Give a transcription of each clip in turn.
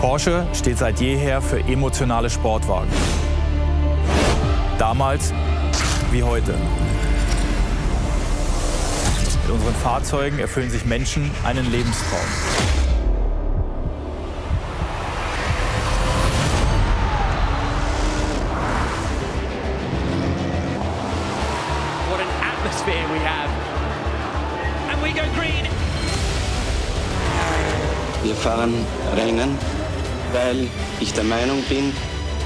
Porsche steht seit jeher für emotionale Sportwagen. Damals wie heute. Mit unseren Fahrzeugen erfüllen sich Menschen einen Lebenstraum. What an atmosphere we have. And we go green. Wir fahren Rennen, weil ich der Meinung bin,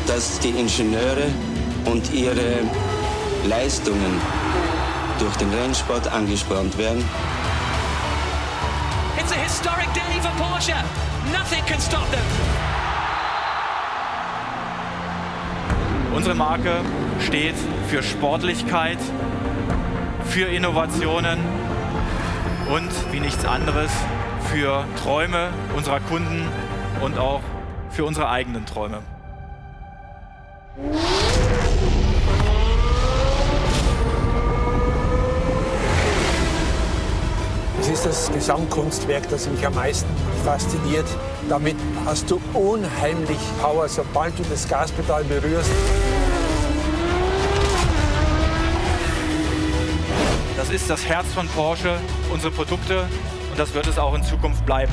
dass die Ingenieure und ihre Leistungen durch den Rennsport angespornt werden. It's a historic day for Porsche. Nothing can stop them. Unsere Marke steht für Sportlichkeit, für Innovationen und wie nichts anderes für Träume unserer Kunden und auch für unsere eigenen Träume. Es ist das Gesamtkunstwerk, das mich am meisten fasziniert. Damit hast du unheimlich Power, sobald du das Gaspedal berührst. Das ist das Herz von Porsche, unsere Produkte, und das wird es auch in Zukunft bleiben.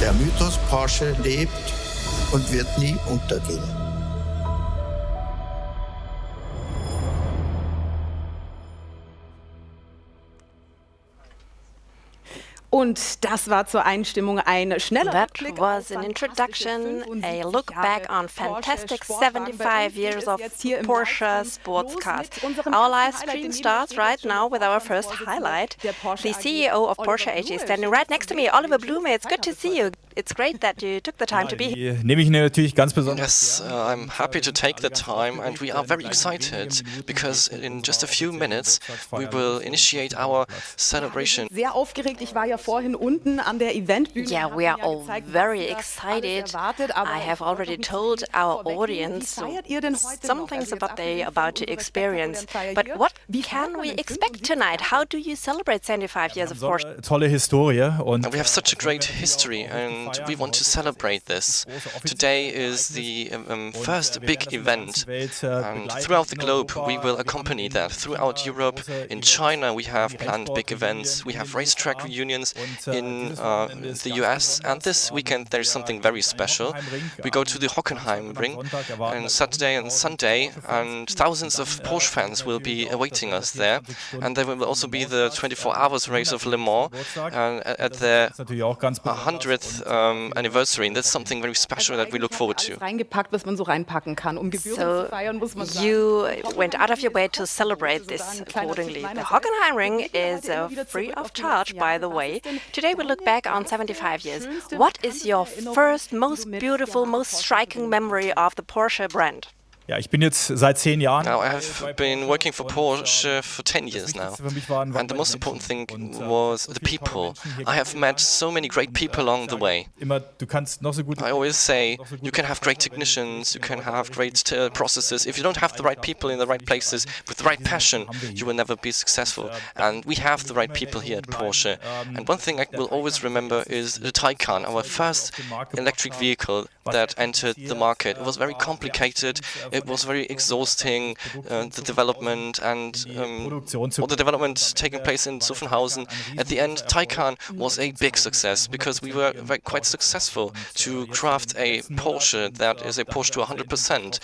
Der Mythos Porsche lebt und wird nie untergehen. Und das war zur Einstimmung ein schneller Rückblick. That was an introduction, a look back on fantastic 75 years of Porsche sports cars. Our live stream starts right now with our first highlight. The CEO of Porsche AG is standing right next to me, Oliver Blume. It's good to see you. It's great that you took the time to be here. Nehme ich natürlich ganz besonders. Yes, I'm happy to take the time, and we are very excited because in just a few minutes we will initiate our celebration. Sehr aufgeregt. Ich war ja vorhin unten an der Eventbühne. Yeah, we are all very excited. I have already told our audience some things about they about to experience. But what can we expect tonight? How do you celebrate 75 years of Porsche? Tolle Historie und We have such a great history, and we want to celebrate this. Today is the first big event, and throughout the globe we will accompany that. Throughout Europe, in China we have planned big events. We have racetrack reunions in the US, and this weekend there is something very special. We go to the Hockenheim ring on Saturday and Sunday, and thousands of Porsche fans will be awaiting us there. And there will also be the 24 hours race of Le Mans at their 100th anniversary, and that's something very special that we look forward to. Reingepackt, was man so reinpacken kann. Gebühren So zu feiern, muss man sagen. you went out of your way to celebrate this accordingly. The Hockenheim ring is free of charge, by the way. Today we look back on 75 years. What is your first, most beautiful, most striking memory of the Porsche brand? ja, ich bin jetzt seit 10 Jahren. Now, I have been working for Porsche for 10 years now, and the most important thing was the people. I have met so many great people along the way. Immer, du kannst noch so gut. I always say you can have great technicians, you can have great processes. If you don't have the right people in the right places with the right passion, you will never be successful. And we have the right people here at Porsche. And one thing I will always remember is the Taycan, our first electric vehicle that entered the market. It was very complicated. It was very exhausting, the development and all the development taking place in Zuffenhausen. At the end, Taycan was a big success because we were quite successful to craft a Porsche that is a Porsche to 100%.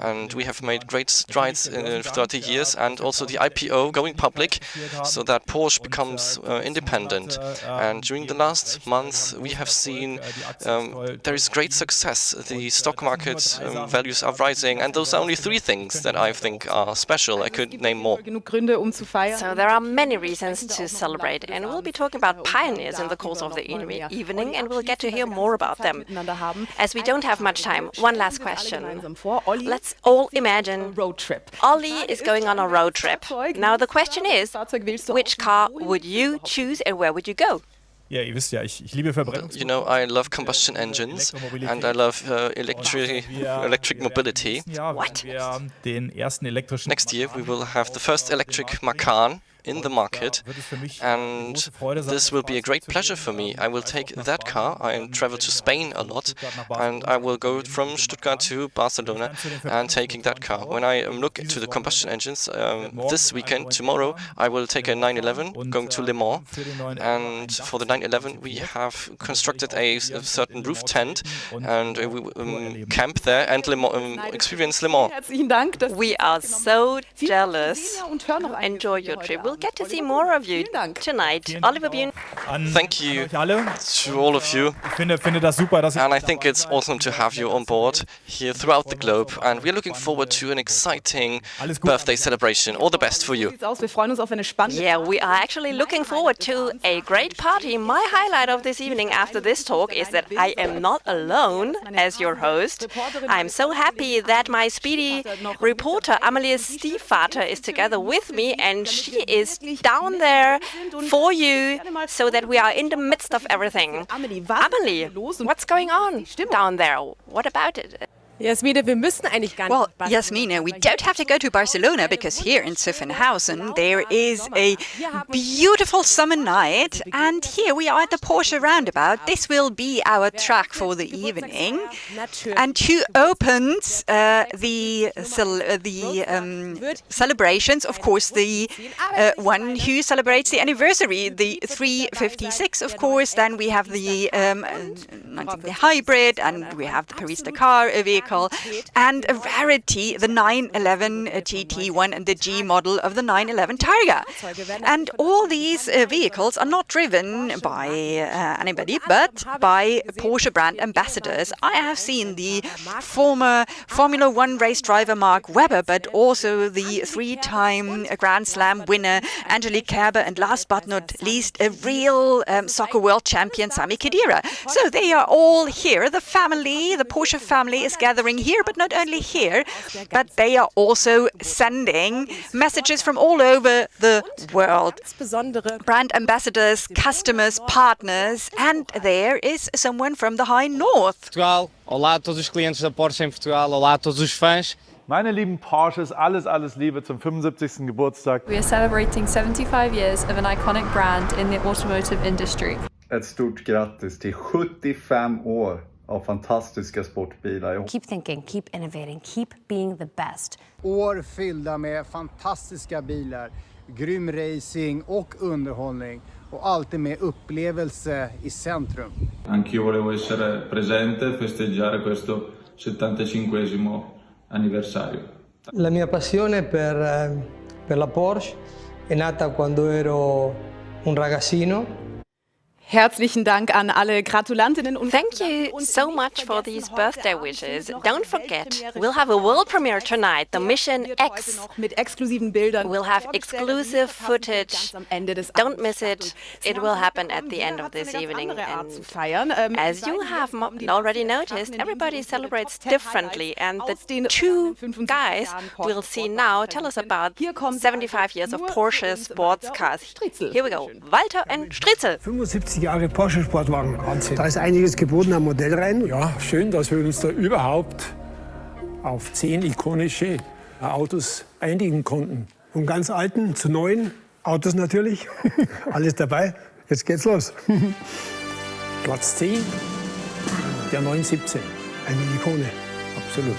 And we have made great strides throughout the years, and also the IPO going public so that Porsche becomes independent. And during the last months, we have seen there is great success success. The stock market values are rising, and those are only 3 things that I think are special. I could name more. So there are many reasons to celebrate, and we'll be talking about pioneers in the course of the evening, and we'll get to hear more about them. As we don't have much time, one last question. Let's all imagine Olli is going on a road trip. Now the question is, which car would you choose and where would you go? You know, I love combustion engines and I love electric mobility. What? Next year we will have the first electric Macan in the market, and this will be a great pleasure for me. I will take that car. I travel to Spain a lot, and I will go from Stuttgart to Barcelona and taking that car. When I look to the combustion engines this weekend, tomorrow, I will take a 911 going to Le Mans, and for the 911 we have constructed a certain roof tent, and we will camp there and experience Le Mans. We are so jealous. Enjoy your trip. We'll get to see more of you tonight. Oliver Blume. Thank you to all of you. And I think it's awesome to have you on board here throughout the globe. And we're looking forward to an exciting birthday celebration. All the best for you. Yeah, we are actually looking forward to a great party. My highlight of this evening after this talk is that I am not alone as your host. I'm so happy that my speedy reporter Amelia's Stiefvater is together with me, and she is down there for you so that we are in the midst of everything. Amelie, what's going on down there? What about it? Well, Jasmine, we don't have to go to Barcelona because here in Zuffenhausen there is a beautiful summer night, and here we are at the Porsche roundabout. This will be our track for the evening. And who opens the celebrations? Of course, the one who celebrates the anniversary, the 356, of course. Then we have the hybrid, and we have the Paris-Dakar vehicle. And a rarity, the 911 GT1 and the G model of the 911 Targa. And all these vehicles are not driven by anybody, but by Porsche brand ambassadors. I have seen the former Formula One race driver Mark Webber, but also the 3-time Grand Slam winner Angelique Kerber, and last but not least, a real soccer world champion Sami Khedira. So they are all here. The family, the Porsche family, is gathering here, but not only here, but they are also sending messages from all over the world. Brand ambassadors, customers, partners, and there is someone from the high north. Portugal. Olá a todos os clientes da Porsche em Portugal. Olá a todos os fãs. Meine lieben Porsches, alles Liebe zum 75. Geburtstag. We are celebrating 75 years of an iconic brand in the automotive industry. Ett stort grattis till 75 år av fantastiska sportbilar. Keep thinking, keep innovating, keep being the best. År fyllda med fantastiska bilar, grym racing och underhållning, och alltid med upplevelse i centrum. Anch'io volevo essere presente e festeggiare questo 75esimo anniversario. La mia passione per la Porsche è nata quando ero un ragazzino. Herzlichen Dank an alle Gratulantinnen und Thank you so much for these birthday wishes. Don't forget, we'll have a world premiere tonight, the Mission X. Mit exklusiven Bildern. We'll have exclusive footage. Don't miss it. It will happen at the end of this evening. And as you have already noticed, everybody celebrates differently, and the two guys we'll see now tell us about 75 years of Porsche sports cars. Here we go, Walter and Stritzel. 75 Jahre Porsche Sportwagen ansehen. Da ist einiges geboten am Modellrennen. Ja, schön, dass wir uns da überhaupt auf 10 ikonische Autos einigen konnten. Von ganz alten zu neuen Autos natürlich. Alles dabei. Jetzt geht's los. Platz 10, der 917. Eine Ikone. Absolut.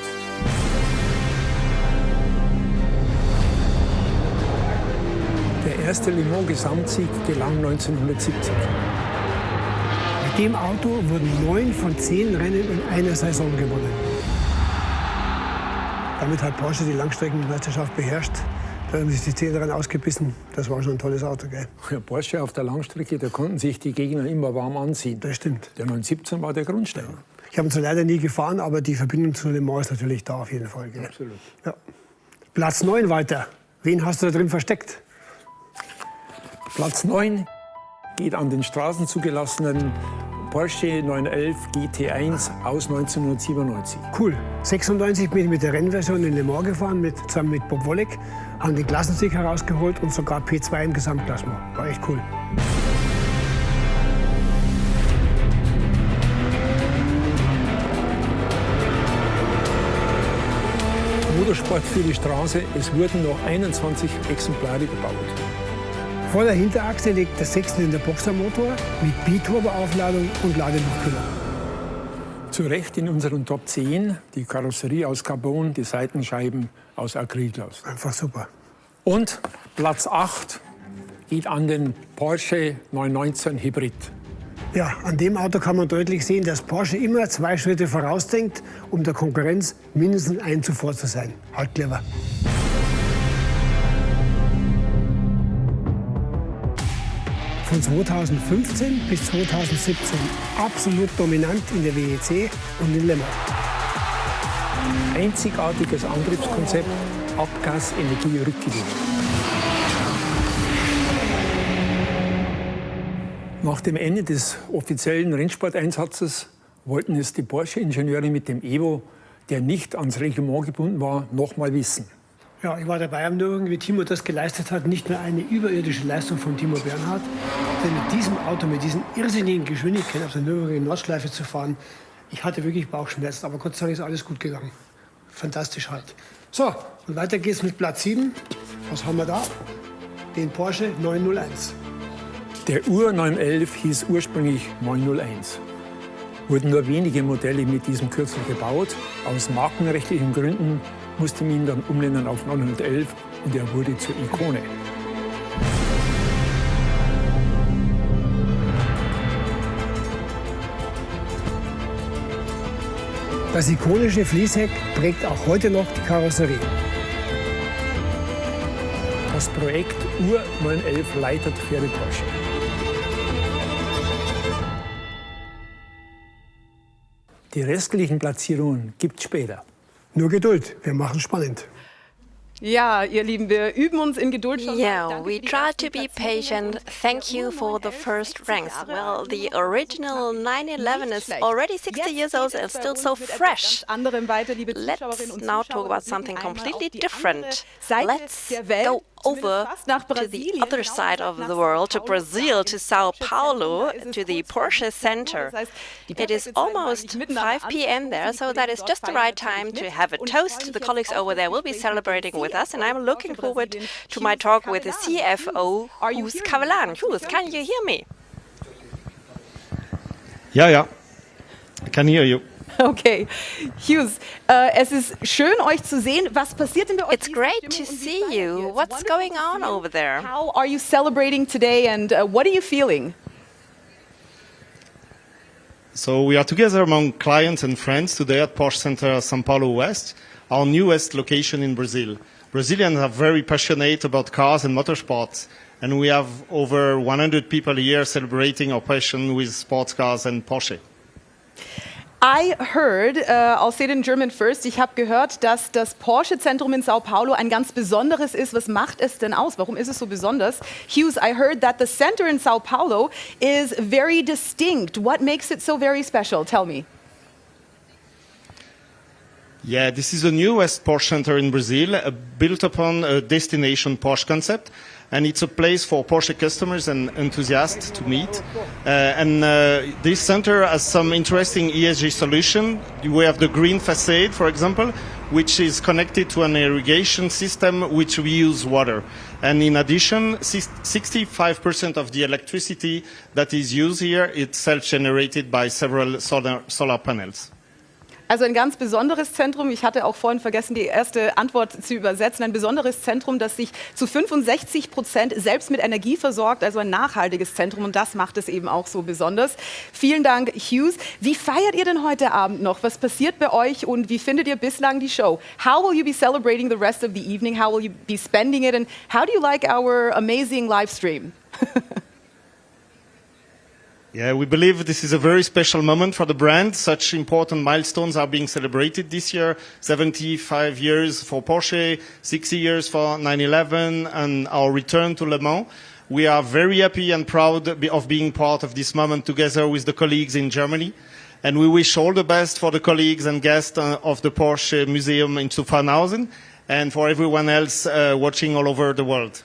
Der erste Le Mans Gesamtsieg gelang 1970. Mit dem Auto wurden 9 von 10 Rennen in einer Saison gewonnen. Damit hat Porsche die Langstreckenmeisterschaft beherrscht. Da haben sich die 10 daran ausgebissen. Das war schon ein tolles Auto, gell? Ja, Porsche auf der Langstrecke, da konnten sich die Gegner immer warm anziehen. Das stimmt. Der 917 war der Grundstein. Ich habe ihn so leider nie gefahren, aber die Verbindung zu Le Mans ist natürlich da auf jeden Fall. Gell? Absolut. Ja. Platz 9 weiter. Wen hast du da drin versteckt? Platz 9 geht an den straßenzugelassenen Porsche 911 GT1 aus 1997. Cool. 96 bin ich mit der Rennversion in Le Mans gefahren, zusammen mit Bob Wollek, haben den Klassensieg herausgeholt und sogar P2 im Gesamtklassement. War echt cool. Motorsport für die Straße, es wurden noch 21 Exemplare gebaut. Vor der Hinterachse liegt der 6-Zylinder Boxermotor mit Biturboaufladung und Ladeluftkühler. Zu Recht in unseren Top 10, die Karosserie aus Carbon, die Seitenscheiben aus Acrylglas. Einfach super. Und Platz 8 geht an den Porsche 919 Hybrid. Ja, an dem Auto kann man deutlich sehen, dass Porsche immer 2 Schritte vorausdenkt, um der Konkurrenz mindestens einen zuvor zu sein. Halt clever. Von 2015 bis 2017 absolut dominant in der WEC und in Le Mans. Einzigartiges Antriebskonzept, Abgas, Energie, Rückgewinnung. Nach dem Ende des offiziellen Rennsporteinsatzes wollten es die Porsche-Ingenieure mit dem Evo, der nicht ans Reglement gebunden war, noch mal wissen. Ja, ich war dabei am Nürburgring, wie Timo das geleistet hat. Nicht nur eine überirdische Leistung von Timo Bernhard, denn mit diesem Auto, mit diesen irrsinnigen Geschwindigkeiten auf der Nürburgring Nordschleife zu fahren, ich hatte wirklich Bauchschmerzen. Aber Gott sei Dank ist alles gut gegangen. Fantastisch halt. So, und weiter geht's mit Platz 7. Was haben wir da? Den Porsche 901. Der Ur-911 hieß ursprünglich 901. Wurden nur wenige Modelle mit diesem Kürzel gebaut. Aus markenrechtlichen Gründen musste man ihn dann umnennen auf 911 und er wurde zur Ikone. Das ikonische Fließheck prägt auch heute noch die Karosserie. Das Projekt Ur-911 leitet Pferde Porsche. Die restlichen Platzierungen gibt es später. Nur Geduld, wir machen spannend. Ja, ihr Lieben, wir üben uns in Geduld schon. Yeah, we try to be patient. Thank you for the first ranks. Well, the original 911 is already 60 years old and still so fresh. Let's now talk about something completely different. Let's go over to the other side of the world, to Brazil, to Sao Paulo, to the Porsche Center. It is almost 5 p.m. there, so that is just the right time to have a toast. The colleagues over there will be celebrating with us, and I'm looking forward to my talk with the CFO, Hughes Cavallan. Hughes, can you hear me? Yeah, I can hear you. Okay, Hughes, es ist schön, euch zu sehen. Was passiert denn bei euch? It's great to see you. What's going on over there? How are you celebrating today, and what are you feeling? So we are together among clients and friends today at Porsche Center São Paulo West, our newest location in Brazil. Brazilians are very passionate about cars and motorsports, and we have over 100 people here celebrating our passion with sports cars and Porsche. I heard, I'll say it in German first, ich habe gehört, dass das Porsche-Zentrum in Sao Paulo ein ganz besonderes ist. Was macht es denn aus? Warum ist es so besonders? Hughes, I heard that the center in Sao Paulo is very distinct. What makes it so very special? Tell me. Yeah, this is the newest Porsche Center in Brazil, built upon a destination Porsche concept. And it's a place for Porsche customers and enthusiasts to meet. This center has some interesting ESG solution. We have the green facade, for example, which is connected to an irrigation system which reuse water. And in addition, 65% of the electricity that is used here is self-generated by several solar panels. Also ein ganz besonderes Zentrum. Ich hatte auch vorhin vergessen, die erste Antwort zu übersetzen. Ein besonderes Zentrum, das sich zu 65% selbst mit Energie versorgt, also ein nachhaltiges Zentrum. Und das macht es eben auch so besonders. Vielen Dank, Hughes. Wie feiert ihr denn heute Abend noch? Was passiert bei euch und wie findet ihr bislang die Show? How will you be celebrating the rest of the evening? How will you be spending it? And how do you like our amazing live stream? Yeah, we believe this is a very special moment for the brand. Such important milestones are being celebrated this year. 75 years for Porsche, 60 years for 911, and our return to Le Mans. We are very happy and proud of being part of this moment together with the colleagues in Germany. And we wish all the best for the colleagues and guests of the Porsche Museum in Zuffenhausen and for everyone else watching all over the world.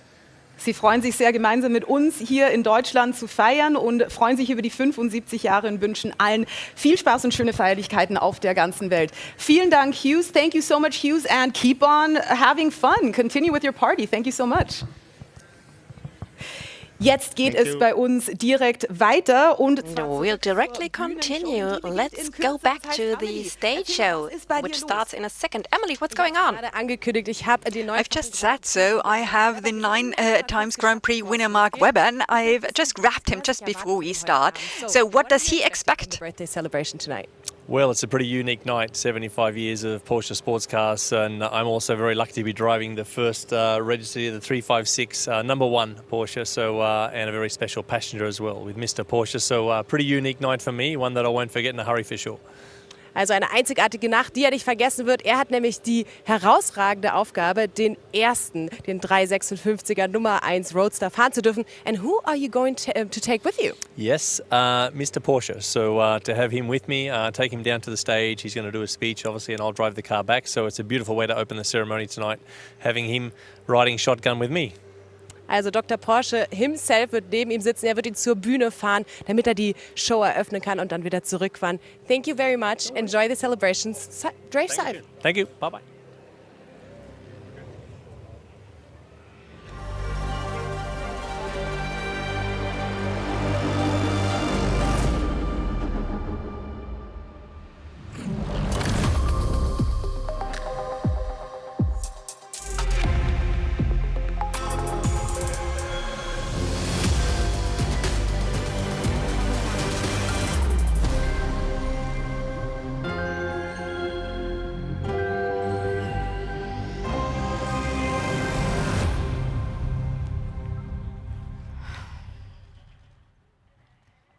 Sie freuen sich sehr, gemeinsam mit uns hier in Deutschland zu feiern und freuen sich über die 75 Jahre und wünschen allen viel Spaß und schöne Feierlichkeiten auf der ganzen Welt. Vielen Dank, Hughes. Thank you so much, Hughes, and keep on having fun. Continue with your party. Thank you so much. Jetzt geht es bei uns direkt weiter und we'll directly continue. Let's go back to the stage show, which starts in a second. Emily, what's going on? I've just said so. I have the 9 times Grand Prix winner Mark Webber, and I've just grabbed him just before we start. So what does he expect? Birthday celebration tonight. Well, it's a pretty unique night, 75 years of Porsche sports cars, and I'm also very lucky to be driving the first registered, the 356 #1 Porsche, so and a very special passenger as well with Mr. Porsche, so pretty unique night for me, one that I won't forget in a hurry for sure. Also eine einzigartige Nacht, die er nicht vergessen wird. Er hat nämlich die herausragende Aufgabe, den 356er Nummer 1 Roadster fahren zu dürfen. And who are you going to take with you? Yes, Mr. Porsche. So to have him with me, take him down to the stage. He's going to do a speech, obviously, and I'll drive the car back. So it's a beautiful way to open the ceremony tonight, having him riding shotgun with me. Also Dr. Porsche himself wird neben ihm sitzen, er wird ihn zur Bühne fahren, damit er die Show eröffnen kann und dann wieder zurückfahren. Thank you very much. Enjoy the celebrations. Drive safe. Thank you. Bye-bye.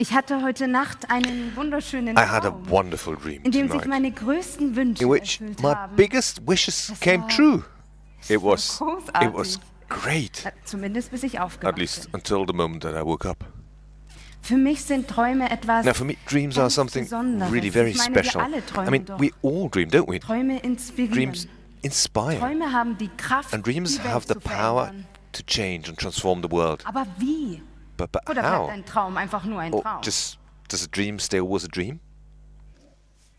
Ich hatte heute Nacht einen wunderschönen I had a Traum, wonderful dream in dem sich tonight, meine größten Wünsche in which erfüllt my haben. biggest wishes came true. It was great, Zumindest bis ich at aufgewacht least bin. until the moment that I woke up. Für mich sind Träume etwas Now, for me, dreams are ganz something Besonderes. really very Ich meine, special. wir alle I träumen mean, doch. we all dream, don't we? Träume inspirieren. Dreams inspire, Träume haben die Kraft, and dreams die Welt have the zu power verändern. to change and transform the world. Aber wie? But Oder bleibt how? ein Traum einfach nur ein Or Traum? just does a dream stay always a dream?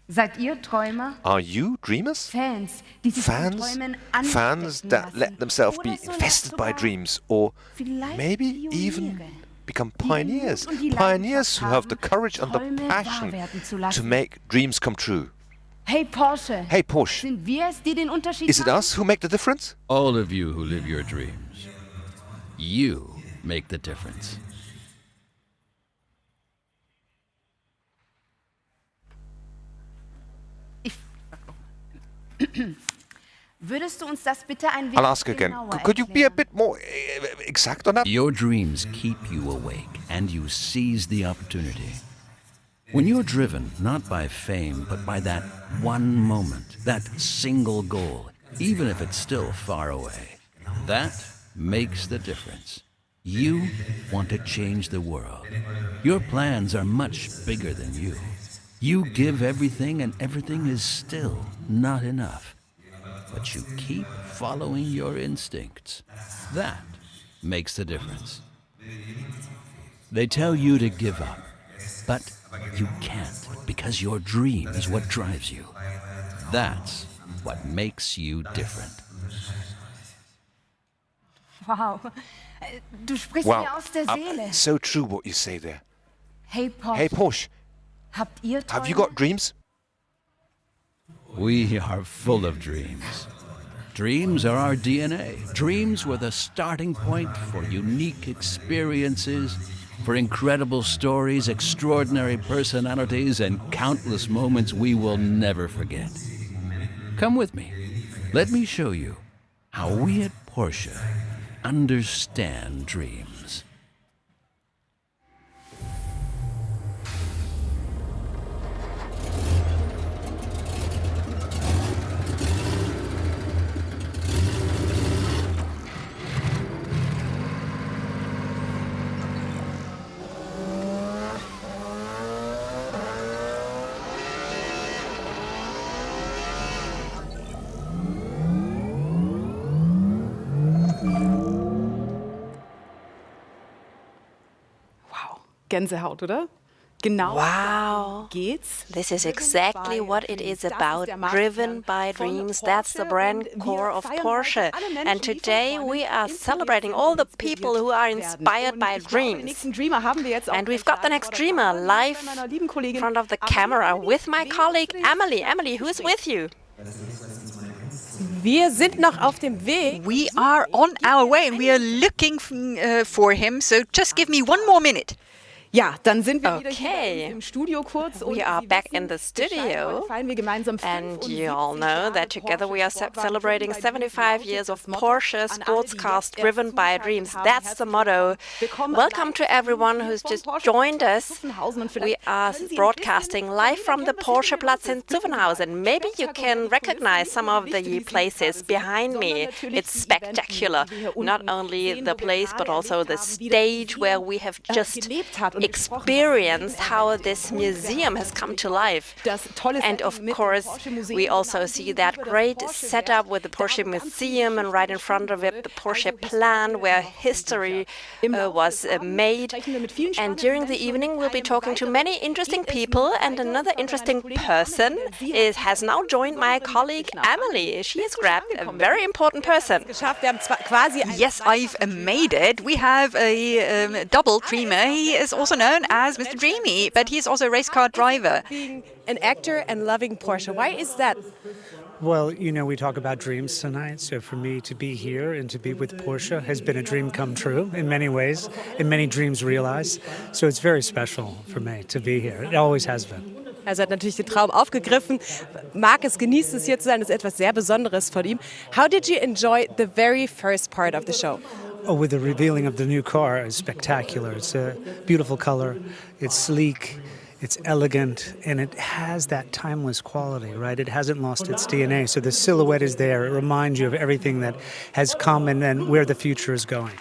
Seid ihr Träumer? Are you dreamers? Fans, die sich von Fans, Träumen fans anstecken that lassen. let themselves be Oder sogar infested by dreams, or vielleicht maybe even Pioniere, become die den Mut pioneers. und die Pioneers who have the Leidenschaft courage and the haben, Träume wahr passion werden zu to lassen. make dreams come true. Hey Porsche, Hey Porsche, sind wir es, die den Unterschied is it machen? us who make the difference? All of you who live your dreams, you make the difference. Würdest du uns das bitte ein I'll ask again. genauer Could you be a erklären? bit more exact on that? Your dreams keep you awake, and you seize the opportunity. When you're driven not by fame, but by that one moment, that single goal, even if it's still far away, that makes the difference. You want to change the world. Your plans are much bigger than you. You give everything, and everything is still not enough. But you keep following your instincts. That makes the difference. They tell you to give up, but you can't, because your dream is what drives you. That's what makes you different. Wow, du sprichst Wow, mir aus der Seele. so true what you say there. Hey Porsche, Hey Porsche, habt ihr have you Träume? got dreams? We are full of dreams. Dreams are our DNA. Dreams were the starting point for unique experiences, for incredible stories, extraordinary personalities, and countless moments we will never forget. Come with me. Let me show you how we at Porsche understand dreams. Gänsehaut, oder? Genau. Wow, this is exactly what it is about, driven by dreams. That's the brand core of Porsche. And today we are celebrating all the people who are inspired by dreams. And we've got the next dreamer live in front of the camera with my colleague Emily. Emily, who is with you? Wir sind noch auf dem Weg. We are on our way and we are looking for him, so just give me one more minute. Ja, dann sind wir wieder hier im Studio kurz. We are back in the studio, and you all know that together we are celebrating 75 years of Porsche sports cars driven by dreams. That's the motto. Welcome to everyone who's just joined us. We are broadcasting live from the Porsche Platz in Zuffenhausen. Maybe you can recognize some of the places behind me. It's spectacular. Not only the place, but also the stage where we have just experienced how this museum has come to life. And of course, we also see that great setup with the Porsche Museum, and right in front of it, the Porsche plant where history was made. And during the evening, we'll be talking to many interesting people, and another interesting person has now joined my colleague Emily. She has grabbed a very important person. Yes, I've made it. We have a double dreamer. He is also known as Mr. Dreamy, but he's also a race car driver. Being an actor and loving Porsche, why is that? Well, you know, we talk about dreams tonight, so for me to be here and to be with Porsche has been a dream come true in many ways, and many dreams realized. So it's very special for me to be here. It always has been. Also hat natürlich den Traum aufgegriffen, mag es, genießt es hier zu sein, das ist etwas sehr Besonderes von ihm. How did you enjoy the very first part of the show? Oh, with the revealing of the new car is spectacular. It's a beautiful color, it's sleek, it's elegant, and it has that timeless quality, right? It hasn't lost its DNA. So the silhouette is there. It reminds you of everything that has come and where the future is going.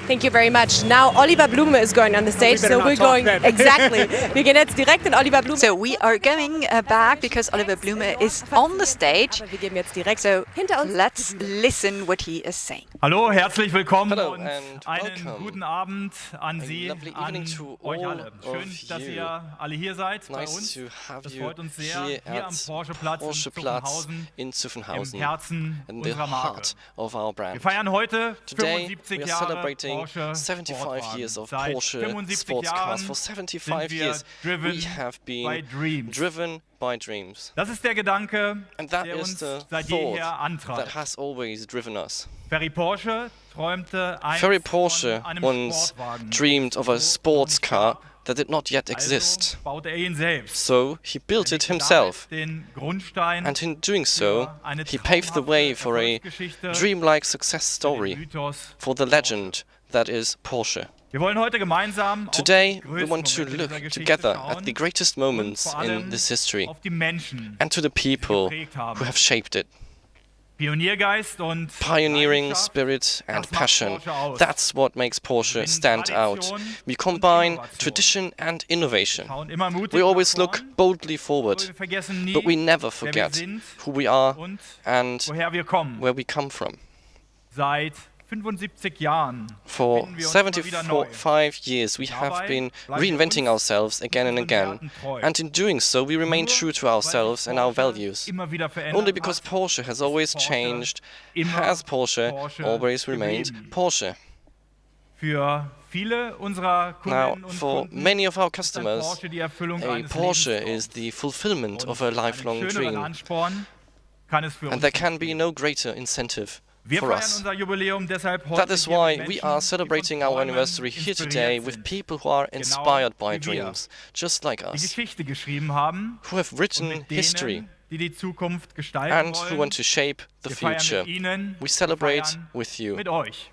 Thank you very much. Now Oliver Blume is going on the stage, so we're going exactly. Wir gehen jetzt direkt in Oliver Blume. So we are going back because Oliver Blume is on the stage. Wir gehen jetzt direkt so hinter uns. Let's listen what he is saying. Hallo, herzlich willkommen Hello, und and einen guten Abend an Sie, an to euch all alle. Schön, of dass you. ihr alle hier seid bei Nice uns. to have Das you freut uns sehr, here hier at am Porsche Platz in im Zuffenhausen, Herzen in the unserer Marke. heart of our brand. Wir feiern heute Today 75 we are Jahre celebrating Porsche 75 years of Seit Porsche 75 sports cars. Jahren For 75 sind wir years driven we have by been dreams. driven by dreams. Das ist der Gedanke, And that der is uns the seit thought jeher that antreibt. has always driven us. Ferry Porsche träumte Ferry einst Porsche von einem once Sportwagen. dreamed of a sports car that did not yet Also exist. baute ihn selbst. So he built it Er legte himself. damit den Grundstein And in doing so, für eine he paved the way for a Erfolgsgeschichte, dreamlike success für den story Mythos. for the legend that is Porsche. Wir wollen heute gemeinsam Today, auf die we größten want to Momente look dieser Geschichte together schauen at the greatest und moments vor in allem this history auf die Menschen, and to the die people geprägt haben. who have shaped it. Pioniergeist und Pioneering Leidenschaft, spirit and das macht passion. Porsche aus. That's what makes Porsche In stand out. Tradition We und combine Innovation. tradition and innovation. Schauen immer mutig We always nach look vorn, boldly aber forward, wir vergessen nie, but we never wer wir forget sind who we are und and woher wir kommen. where we come from. Seit 75 Jahren For finden wir uns immer wieder neu. 75 years, we have been reinventing ourselves again and again, and in doing so, we remain true to ourselves and our values. Immer wieder verändert Only because hat, Porsche has always Porsche changed, immer has Porsche Porsche always remained geblieben. Porsche. Für viele unserer Now, Kundinnen und for Kunden many of our ist ein customers, Porsche die Erfüllung a eines Porsche Lebenstraums. is the fulfillment of a Einen lifelong schöneren dream, Ansporn kann es für and uns there nicht can be geben. no greater incentive Wir for feiern us. unser Jubiläum deshalb heute That is hier why mit we Menschen, are die celebrating von our Träumen anniversary here today inspiriert with sind, people who are inspired by wie wir, dreams, just like die us, Geschichte geschrieben haben who have und written mit history denen, die die Zukunft gestalten and who wollen. want to shape the Wir feiern future. mit Ihnen, We wir celebrate feiern with you, mit euch.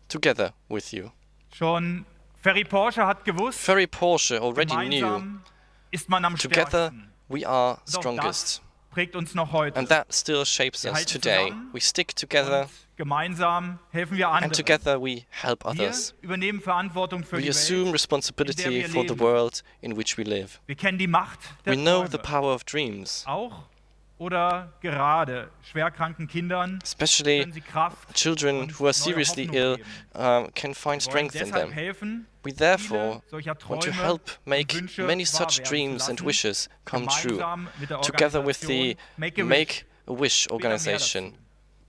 together with you. Schon Ferry Porsche hat gewusst, Ferry Porsche already knew, gemeinsam ist man am together stärksten. we are Und auch strongest. das prägt uns noch heute. And that still shapes Wir us halten today. zusammen We stick together und gemeinsam helfen wir and anderen. together we help Wir others. übernehmen Verantwortung für We die assume Welt. responsibility wir for the leben. world in which we live. Wir kennen die Macht der We know the Träume. power of dreams. Auch oder gerade schwerkranken Kindern Especially können sie Kraft children und who are neue seriously Hoffnung ill geben. can find Wir wollen strength in deshalb them. helfen, We therefore viele solcher want to Träume help und make Wünsche many wahr such werden dreams zu and lassen, wishes come true, gemeinsam mit der together with the Organisation Make-A-Wish Später mehr organization.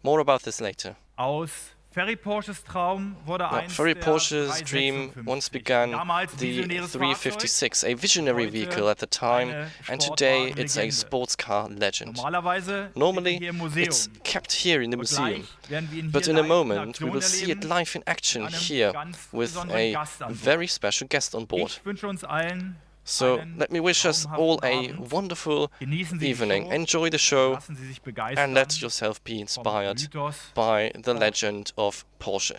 More about this later. Aus Ferry Porsches Traum wurde Now, einst Ferry der Porsche's dream 356. once began Damals the visionäres 356, a visionary Heute vehicle at the time, eine and today it's a Sportwagenlegende. sports car legend. Normalerweise Normally, steht er hier im Museum. it's kept here in the Aber museum, gleich werden wir ihn but hier in a live moment we Aktion will see it erleben live in action mit einem here ganz with besonderen a Gast an Bord. very special guest on board. Ich wünsche uns allen So einen let me wish us all a traumhaften wonderful Genießen Sie die evening. Show, Enjoy the show lassen Sie sich and begeistern let yourself be inspired by the legend of Porsche.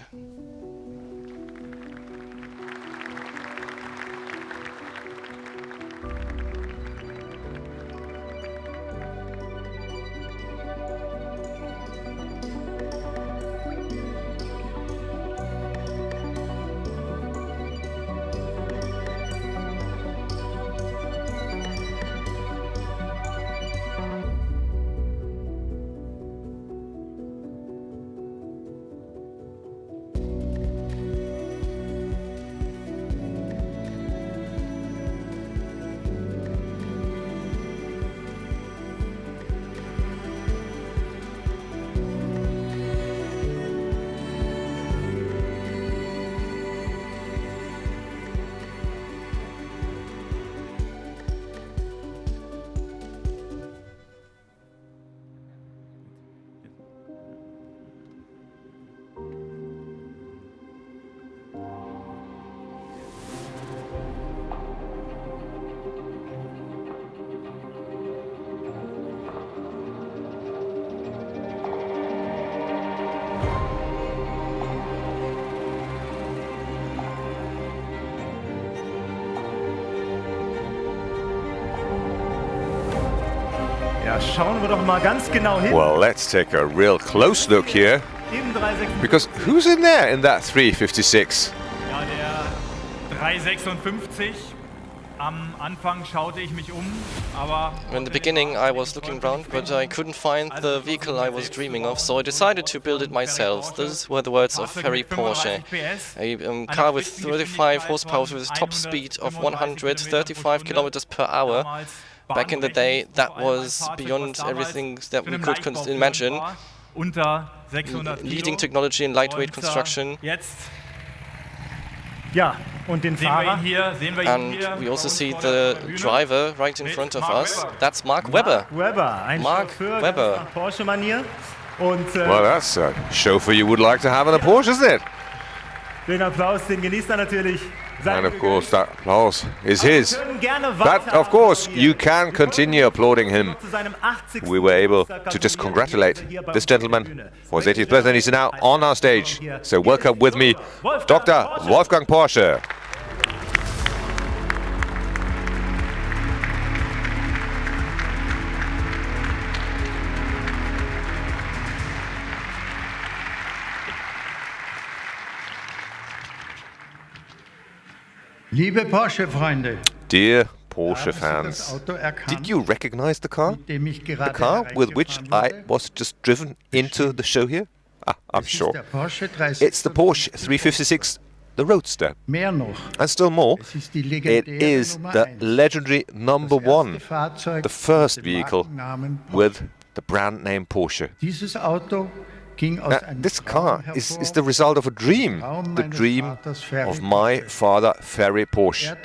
Ja, schauen wir doch mal ganz genau hin. Well, let's take a real close look here. Im 356. Because who's in there in that 356? Ja, der 356. Am Anfang schaute ich mich aber In the beginning I was looking around, but I couldn't find the vehicle I was dreaming of, so I decided to build it myself. Those were the words of Ferry Porsche. A car with 35 horsepower with a top speed of 135 kilometers per hour. Back in the day, that was beyond everything that we could imagine. Unter 600 Leading technology in lightweight construction. Jetzt Ja, und den Fahrer. And we also see the driver right in front of us. That's Mark Webber. Weber, ein Mark Chauffeur Webber. ganz nach Porsche-Manier. Und Well, that's a chauffeur you would like to have in a Porsche, isn't it? den Applaus, den genießt er natürlich. And of course, that applause is his. But of course, you can continue applauding him. We were able to just congratulate this gentleman for his 80th birthday, and he's now on our stage. So welcome with me, Dr. Wolfgang Porsche. Liebe Porsche-Freunde, Dear Porsche fans, did you recognize the car? The car with which I was just driven into the show here? Ah, I'm sure. It's the Porsche 356, the Roadster. And still more, it is the legendary number one, the first vehicle with the brand name Porsche. Now, this car is the result of a dream, the dream of my father, Ferry Porsche.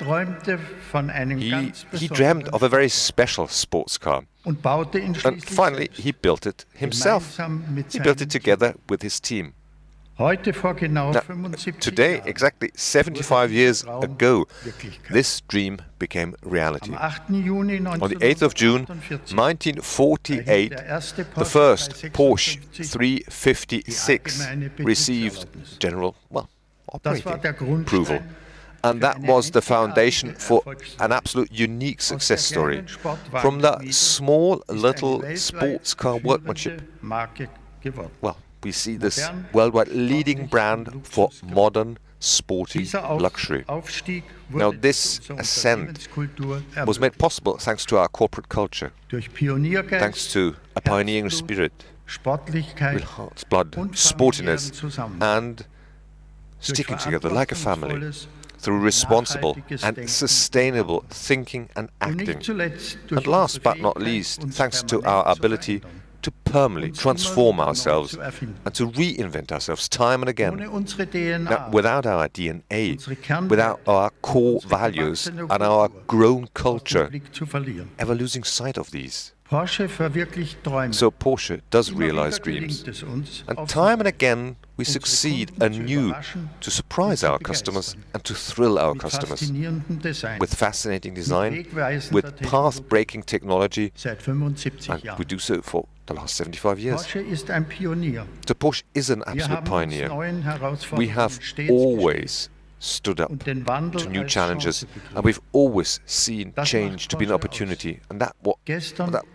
He dreamt of a very special sports car. And finally, he built it himself. He built it together with his team. Now, today, exactly 75 years ago, this dream became reality. On the 8th of June 1948, the first Porsche 356 received general, operating approval. And that was the foundation for an absolute unique success story. From the small little sports car workmanship, well, we see this worldwide leading brand for modern sporty luxury. Now, this ascent was made possible thanks to our corporate culture, thanks to a pioneering spirit, with heart's blood, sportiness, and sticking together like a family through responsible and sustainable thinking and acting. And last but not least, thanks to our ability to permanently transform ourselves and to reinvent ourselves time and again. Now, without our DNA, without our core values and our grown culture, ever losing sight of these. So Porsche does realize dreams. And time and again, we succeed anew to surprise our customers and to thrill our customers with fascinating design, with path-breaking technology, and we do so for the last 75 years. So Porsche is an absolute pioneer. We have always stood up to new challenges, and we've always seen change to be an opportunity, and that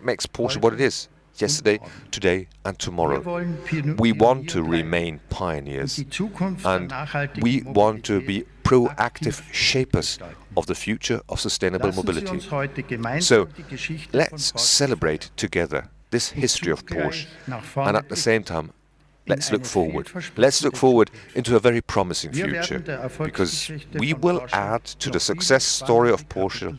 makes Porsche what it is. Yesterday, today, and tomorrow. We want to remain pioneers, and we want to be proactive shapers of the future of sustainable mobility. So let's celebrate together this history of Porsche, and at the same time, let's look forward. Let's look forward into a very promising future, because we will add to the success story of Porsche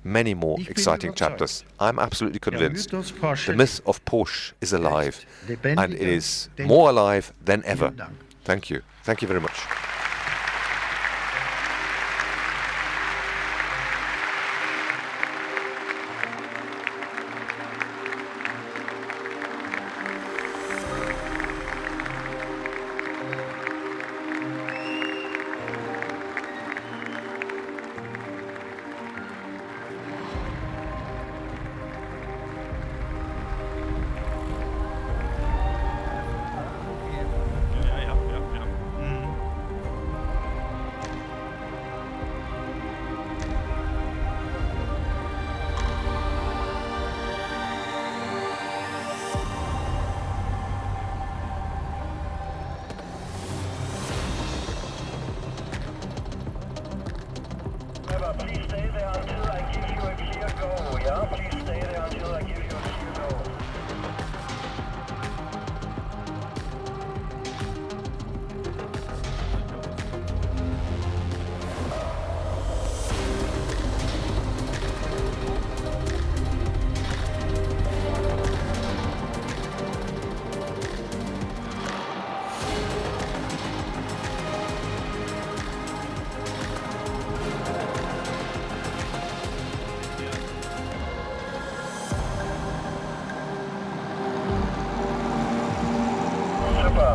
many more exciting chapters. I'm absolutely convinced the myth of Porsche is alive, and it is more alive than ever. Thank you. Thank you very much.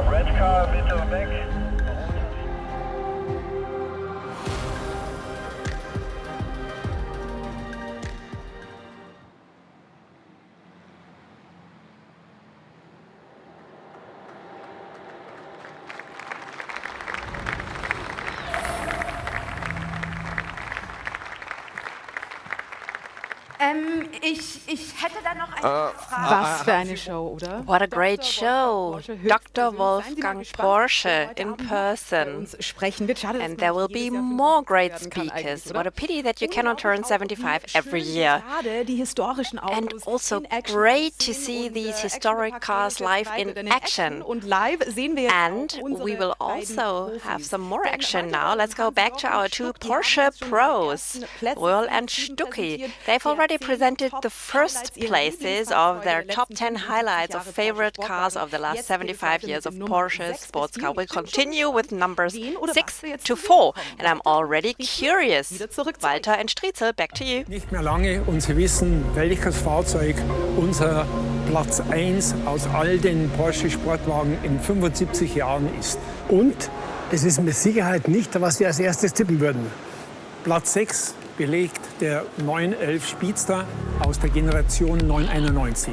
Red car, bitte weg. Ich hätte da noch eine Frage. Was für eine Show, oder? What a great show. Dr. Wolfgang Porsche in person. And there will be more great speakers. What a pity that you cannot turn 75 every year. And also great to see these historic cars live in action. And we will also have some more action now. Let's go back to our two Porsche pros, Röhrl and Stucki. They've already presented the first places of their top 10 highlights of favorite cars of the last 75 years of Porsche sports car. We'll continue with numbers 6 to 4. And I'm already curious. Walter and Striezel, back to you. Nicht mehr lange und Sie wissen, welches Fahrzeug unser Platz 1 aus all den Porsche Sportwagen in 75 Jahren ist. Und es ist mit Sicherheit nicht, was Sie als erstes tippen würden. Platz 6 belegt der 911 Speedster aus der Generation 991.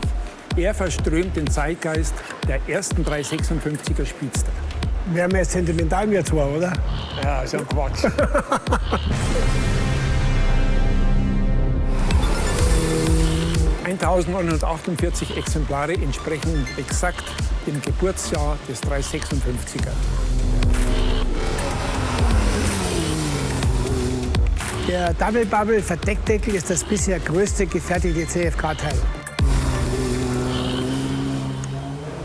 Er verströmt den Zeitgeist der ersten 356er Speedster. Wären wir jetzt sentimental, wir zwei, oder? Ja, ist ja Quatsch. 1948 Exemplare entsprechen exakt dem Geburtsjahr des 356er. Der Double Bubble Verdeckdeckel ist das bisher größte gefertigte CFK-Teil.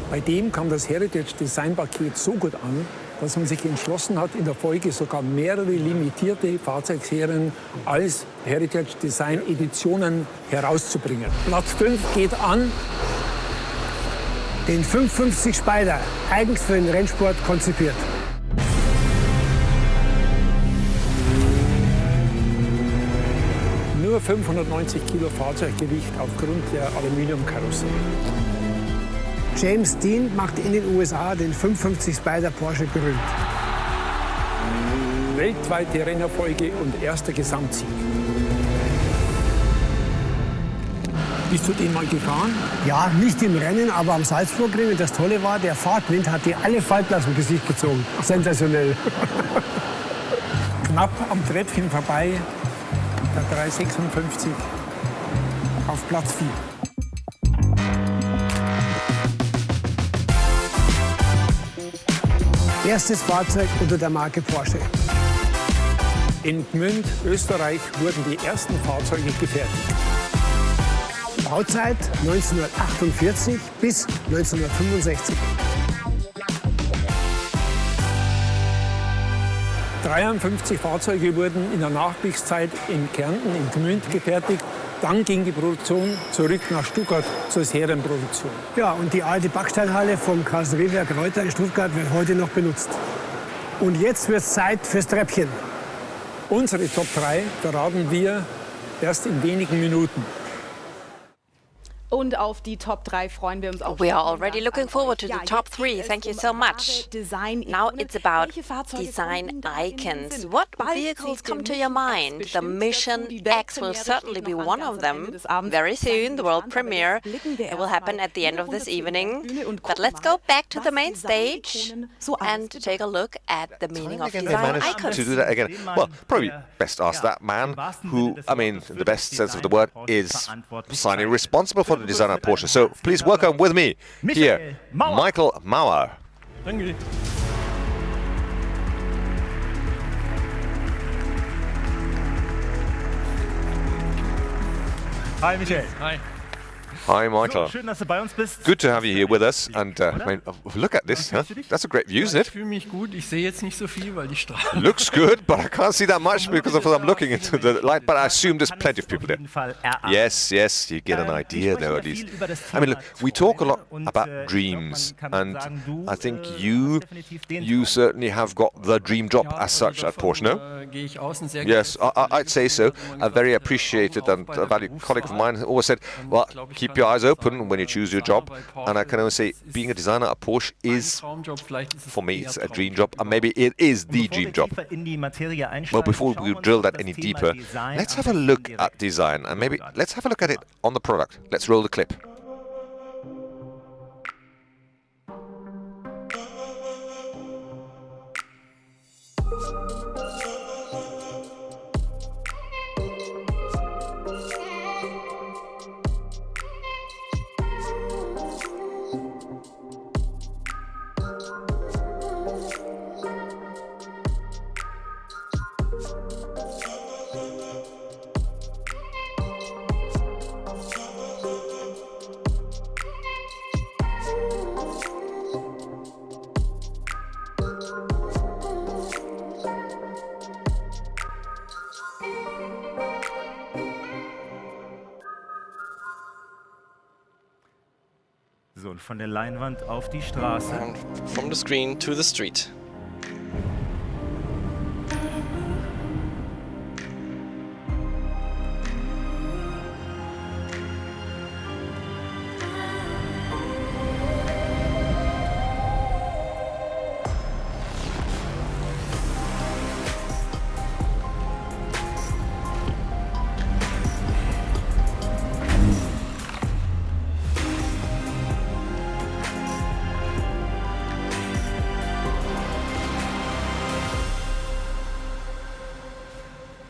Bei dem kam das Heritage Design Paket so gut an, dass man sich entschlossen hat, in der Folge sogar mehrere limitierte Fahrzeugserien als Heritage Design Editionen herauszubringen. Platz 5 geht an den 550 Spider, eigens für den Rennsport konzipiert. Nur 590 Kilo Fahrzeuggewicht aufgrund der Aluminiumkarosserie. James Dean macht in den USA den 550 Spider Porsche berühmt. Weltweite Rennerfolge und erster Gesamtsieg. Bist du den mal gefahren? Ja, nicht im Rennen, aber am Salzburgring. Und das Tolle war, der Fahrtwind hat dir alle Falten aus dem Gesicht gezogen. Sensationell. Knapp am Treppchen vorbei, der 356 auf Platz 4. Erstes Fahrzeug unter der Marke Porsche. In Gmünd, Österreich, wurden die ersten Fahrzeuge gefertigt. Bauzeit 1948 bis 1965. 53 Fahrzeuge wurden in der Nachkriegszeit in Kärnten, in Gmünd gefertigt. Dann ging die Produktion zurück nach Stuttgart zur Serienproduktion. Ja, und die alte Backsteinhalle vom Karosseriewerk Reuter in Stuttgart wird heute noch benutzt. Und jetzt wird es Zeit fürs Treppchen. Unsere Top 3 verraten wir erst in wenigen Minuten. Und auf die Top 3 freuen wir uns auch. We are already looking forward to the top 3. Thank you so much. Now it's about design icons. What vehicles come to your mind? The Mission X will certainly be one of them. Very soon, the world premiere. It will happen at the end of this evening. But let's go back to the main stage and take a look at the meaning of design icons. To do that again. Well, probably best ask that man who, I mean, in the best sense of the word, is signing responsible for the design of Porsche. So please welcome with me here, Michael Mauer. Danke. Hi, Michael. Hi. Hi, Michael. Schön, dass du bei uns bist. Good to have you here with us. And I mean, look at this. Huh? That's a great view, isn't it? Ich fühle mich gut. Ich sehe jetzt nicht so viel, weil die Strahlung. Looks good, but I can't see that much because I'm looking into the light. But I assume there's plenty of people there. Yes, yes, you get an idea there at least. I mean, look, we talk a lot about dreams, and I think you certainly have got the dream job as such at Porsche, no? Yes, I'd say so. A very appreciated and valued colleague of mine always said, well, keep your eyes open when you choose your job. And I can only say, being a designer at Porsche is, for me, it's a dream job, and maybe it is the dream job. Well, before we drill that any deeper, let's have a look at design, and maybe let's have a look at it on the product. Let's roll the clip. So, und von der Leinwand auf die Straße. And from the screen to the street.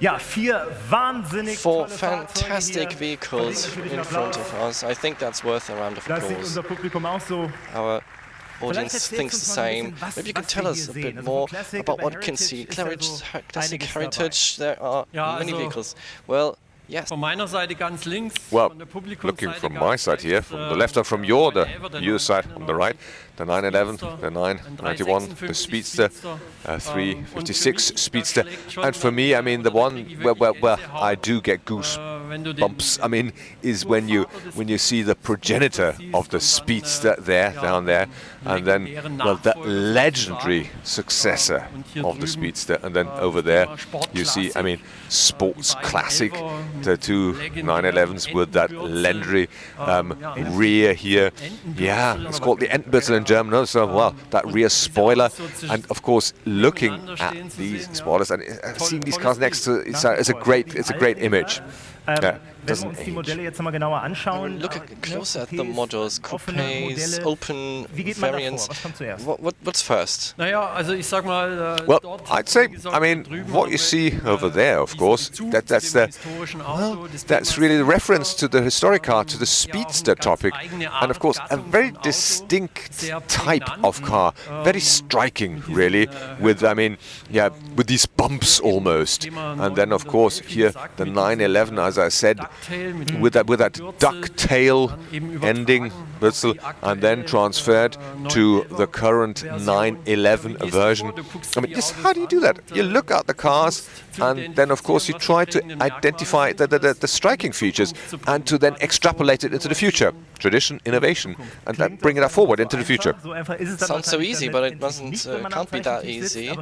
Ja, four fantastic vehicles in front of us. I think that's worth a round of applause. Das sieht unser Publikum auch so. Our audience thinks the same. Maybe you can tell us a bit more about what you can see. Classic Heritage, there are many vehicles. Well, yes. Well, looking from my side here, from the left or from your side on the right, the 911, the 991, the Speedster, 356 Speedster, and for me, I mean, the one where I do get goosebumps, I mean, is when you see the progenitor of the Speedster down there, and then, well, the legendary successor of the Speedster, and then over there you see, I mean, sports classic, the two 911s with that legendary rear here. Yeah, it's called the Endbüttel in German. So, well, that rear spoiler, and of course, looking at these spoilers and seeing these cars next to it's a great image. Wenn wir uns die Modelle jetzt mal genauer anschauen, look closer at the models, coupes, open variants. What's first? Well, I'd say, I mean, what you see over there, of course, that's really the reference to the historic car, to the Speedster topic, and of course, a very distinct type of car, very striking, really, with, I mean, yeah, with these bumps almost, and then of course here the 911, as I said, with that ducktail ending, and then transferred to the current 911 version. I mean, just how do you do that? You look at the cars, and then of course you try to identify the striking features, and to then extrapolate it into the future. Tradition, innovation, and then bring it forward into the future. Sounds so easy, but it can't be that easy.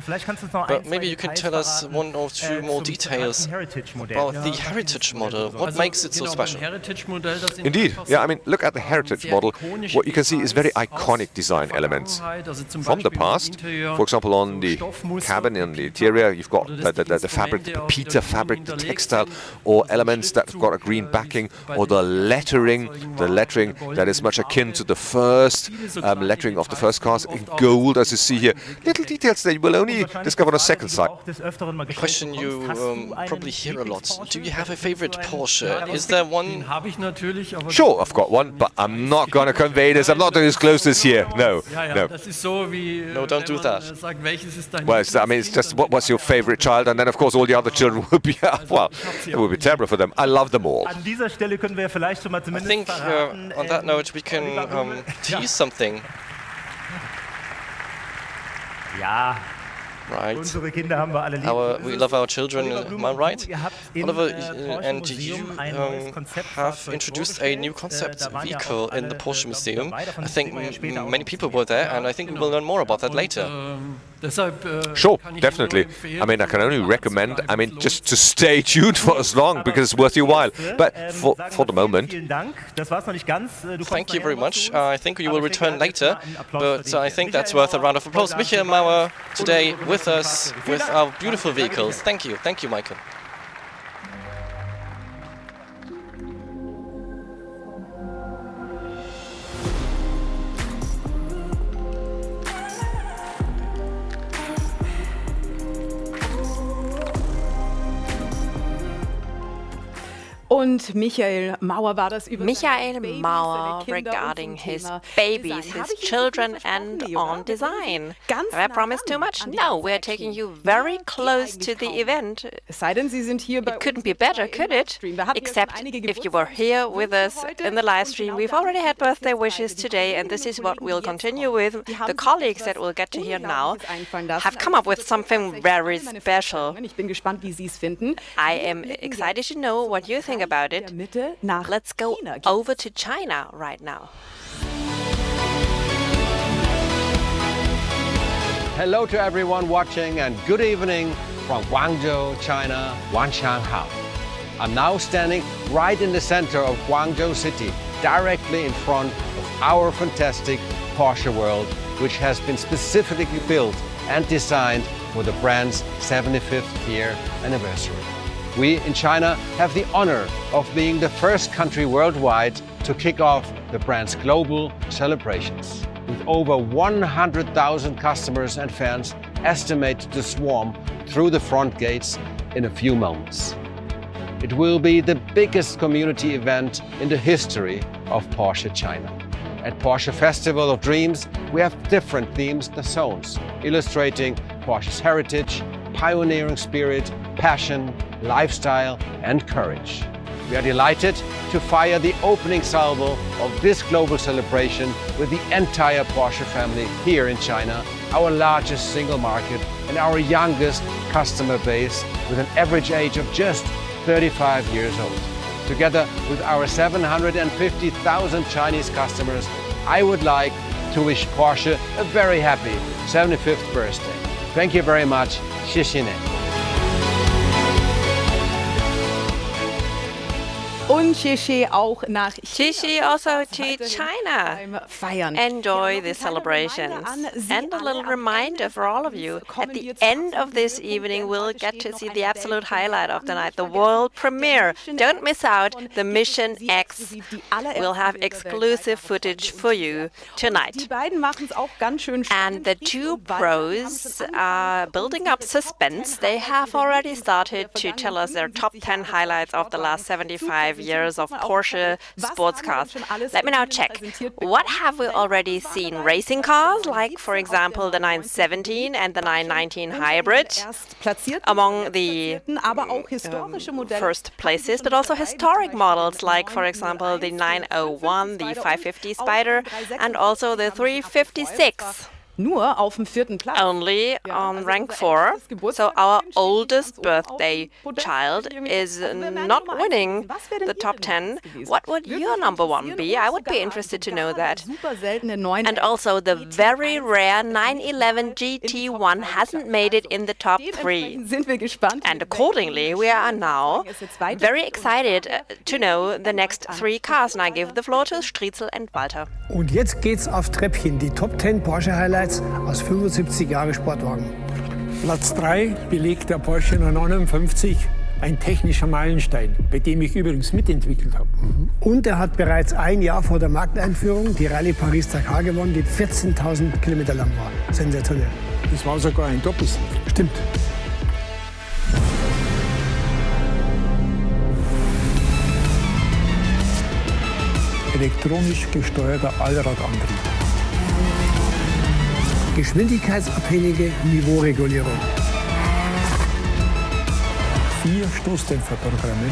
But maybe you can tell us one or two more details about the Heritage model. What makes it so special? Indeed, yeah, I mean, look at the Heritage model. What you can see is very iconic design elements from the past. For example, on the cabin, in the interior, you've got the fabric, the Pepita fabric, the textile, or elements that've got a green backing, or the lettering that is much akin to the first lettering of the first cars in gold, as you see here. Little details that you will only discover on a second sight. A question you probably hear a lot. Do you have a favorite Porsche? Is there one? Sure, I've got one, but I'm not going to convey this. I'm not going to disclose this here. No. No, don't do that. Well, I mean, it's just what's your favorite child, and then of course all the other children would be, well, it would be terrible for them. I love them all. I think on that note we can tease something. Ja. Right. We love our children, am I right? Oliver, and you have introduced a new concept vehicle in the Porsche Museum. I think many people were there, and I think we will learn more about that later. Sure, definitely. I mean, I can only recommend, I mean, just to stay tuned for as long, because it's worth your while. But for the moment... Thank you very much. I think you will return later, but I think that's worth a round of applause. Michael Mauer today with us, with our beautiful vehicles. Thank you, Michael. Und Michael Mauer war das über Michael Mauer regarding his babies, his children, and on design. Have I promised too much? No, we're taking you very close to the event. It couldn't be better, could it? Except if you were here with us in the live stream. We've already had birthday wishes today, and this is what we'll continue with. The colleagues that we'll get to hear now have come up with something very special. I am excited to know what you think about it. Let's go over to China right now. Hello to everyone watching and good evening from Guangzhou, China, Wanshanghao. I'm now standing right in the center of Guangzhou city, directly in front of our fantastic Porsche World, which has been specifically built and designed for the brand's 75th year anniversary. We in China have the honor of being the first country worldwide to kick off the brand's global celebrations, with over 100,000 customers and fans estimated to swarm through the front gates in a few moments. It will be the biggest community event in the history of Porsche China. At Porsche Festival of Dreams, we have different themes, the zones, illustrating Porsche's heritage, pioneering spirit, passion, lifestyle and courage. We are delighted to fire the opening salvo of this global celebration with the entire Porsche family here in China, our largest single market and our youngest customer base with an average age of just 35 years old. Together with our 750,000 Chinese customers, I would like to wish Porsche a very happy 75th birthday. Thank you very much. 谢谢你. Und Xie auch nach Xie also to China. Enjoy the celebrations. And a little reminder for all of you, at the end of this evening we'll get to see the absolute highlight of the night, the world premiere. Don't miss out, the Mission X. We'll have exclusive footage for you tonight. And the two pros are building up suspense. They have already started to tell us their top 10 highlights of the last 75 years of Porsche sports cars. Let me now check. What have we already seen? Racing cars, like for example the 917 and the 919 hybrid among the first places, but also historic models like for example the 901, the 550 Spider and also the 356. Nur auf dem 4. Platz. Only on rank 4. So our oldest birthday child is not winning the top 10. What would your number 1 be? I would be interested to know that. And also the very rare 911 GT1 hasn't made it in the top 3. And accordingly, we are now very excited to know the next 3 cars. And I give the floor to Striezel and Walter. Und jetzt geht's auf Treppchen, die Top 10 Porsche Highlights aus 75 Jahre Sportwagen. Platz 3 belegt der Porsche 959, ein technischer Meilenstein, bei dem ich übrigens mitentwickelt habe. Und er hat bereits ein Jahr vor der Markteinführung die Rallye Paris-Dakar gewonnen, die 14.000 Kilometer lang war. Sensationell. Das war sogar ein Doppelsieg. Stimmt. Elektronisch gesteuerter Allradantrieb. Geschwindigkeitsabhängige Niveauregulierung. 4 Stoßdämpferprogramme.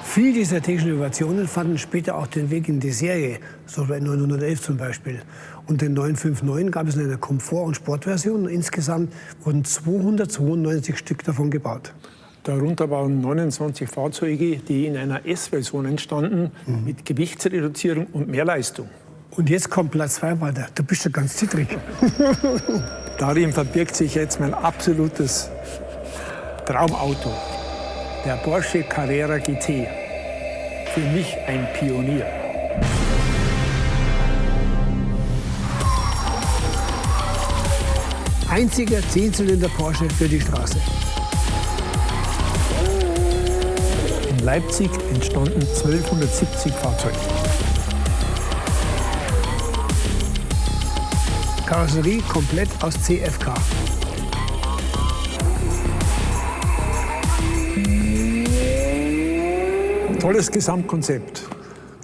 Viele dieser technischen Innovationen fanden später auch den Weg in die Serie, so bei 911 zum Beispiel. Und den 959 gab es in einer Komfort- und Sportversion. Insgesamt wurden 292 Stück davon gebaut. Darunter waren 29 Fahrzeuge, die in einer S-Version entstanden, mit Gewichtsreduzierung und mehr Leistung. Und jetzt kommt Platz 2, Walter. Du bist ja ganz zittrig. Darin verbirgt sich jetzt mein absolutes Traumauto, der Porsche Carrera GT. Für mich ein Pionier. Einziger 10-Zylinder Porsche für die Straße. In Leipzig entstanden 1270 Fahrzeuge. Karosserie komplett aus CFK. Tolles Gesamtkonzept.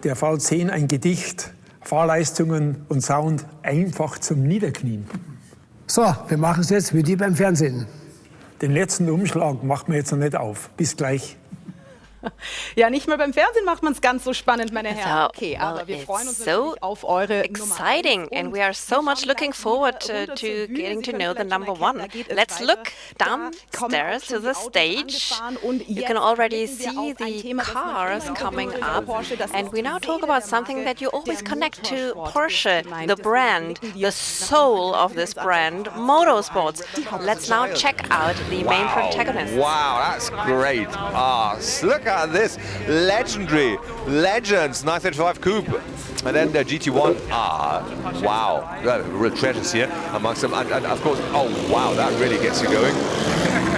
Der V10 ein Gedicht, Fahrleistungen und Sound einfach zum Niederknien. So, wir machen es jetzt wie die beim Fernsehen. Den letzten Umschlag machen wir jetzt noch nicht auf. Bis gleich. Ja, nicht mal beim Fernsehen macht man es ganz so spannend, meine Herren. Okay, aber wir freuen uns natürlich auf eure exciting, and we are so much looking forward to getting to know the number 1. Let's look downstairs to the stage. You can already see the cars coming up, and we now talk about something that you always connect to Porsche, the brand, the soul of this brand, motorsports. Let's now check out the main protagonists. Wow, that's great. Look at this legendary Legends 935 Coupe, and then the GT1. Wow, real treasures here amongst them, and of course, oh wow, that really gets you going.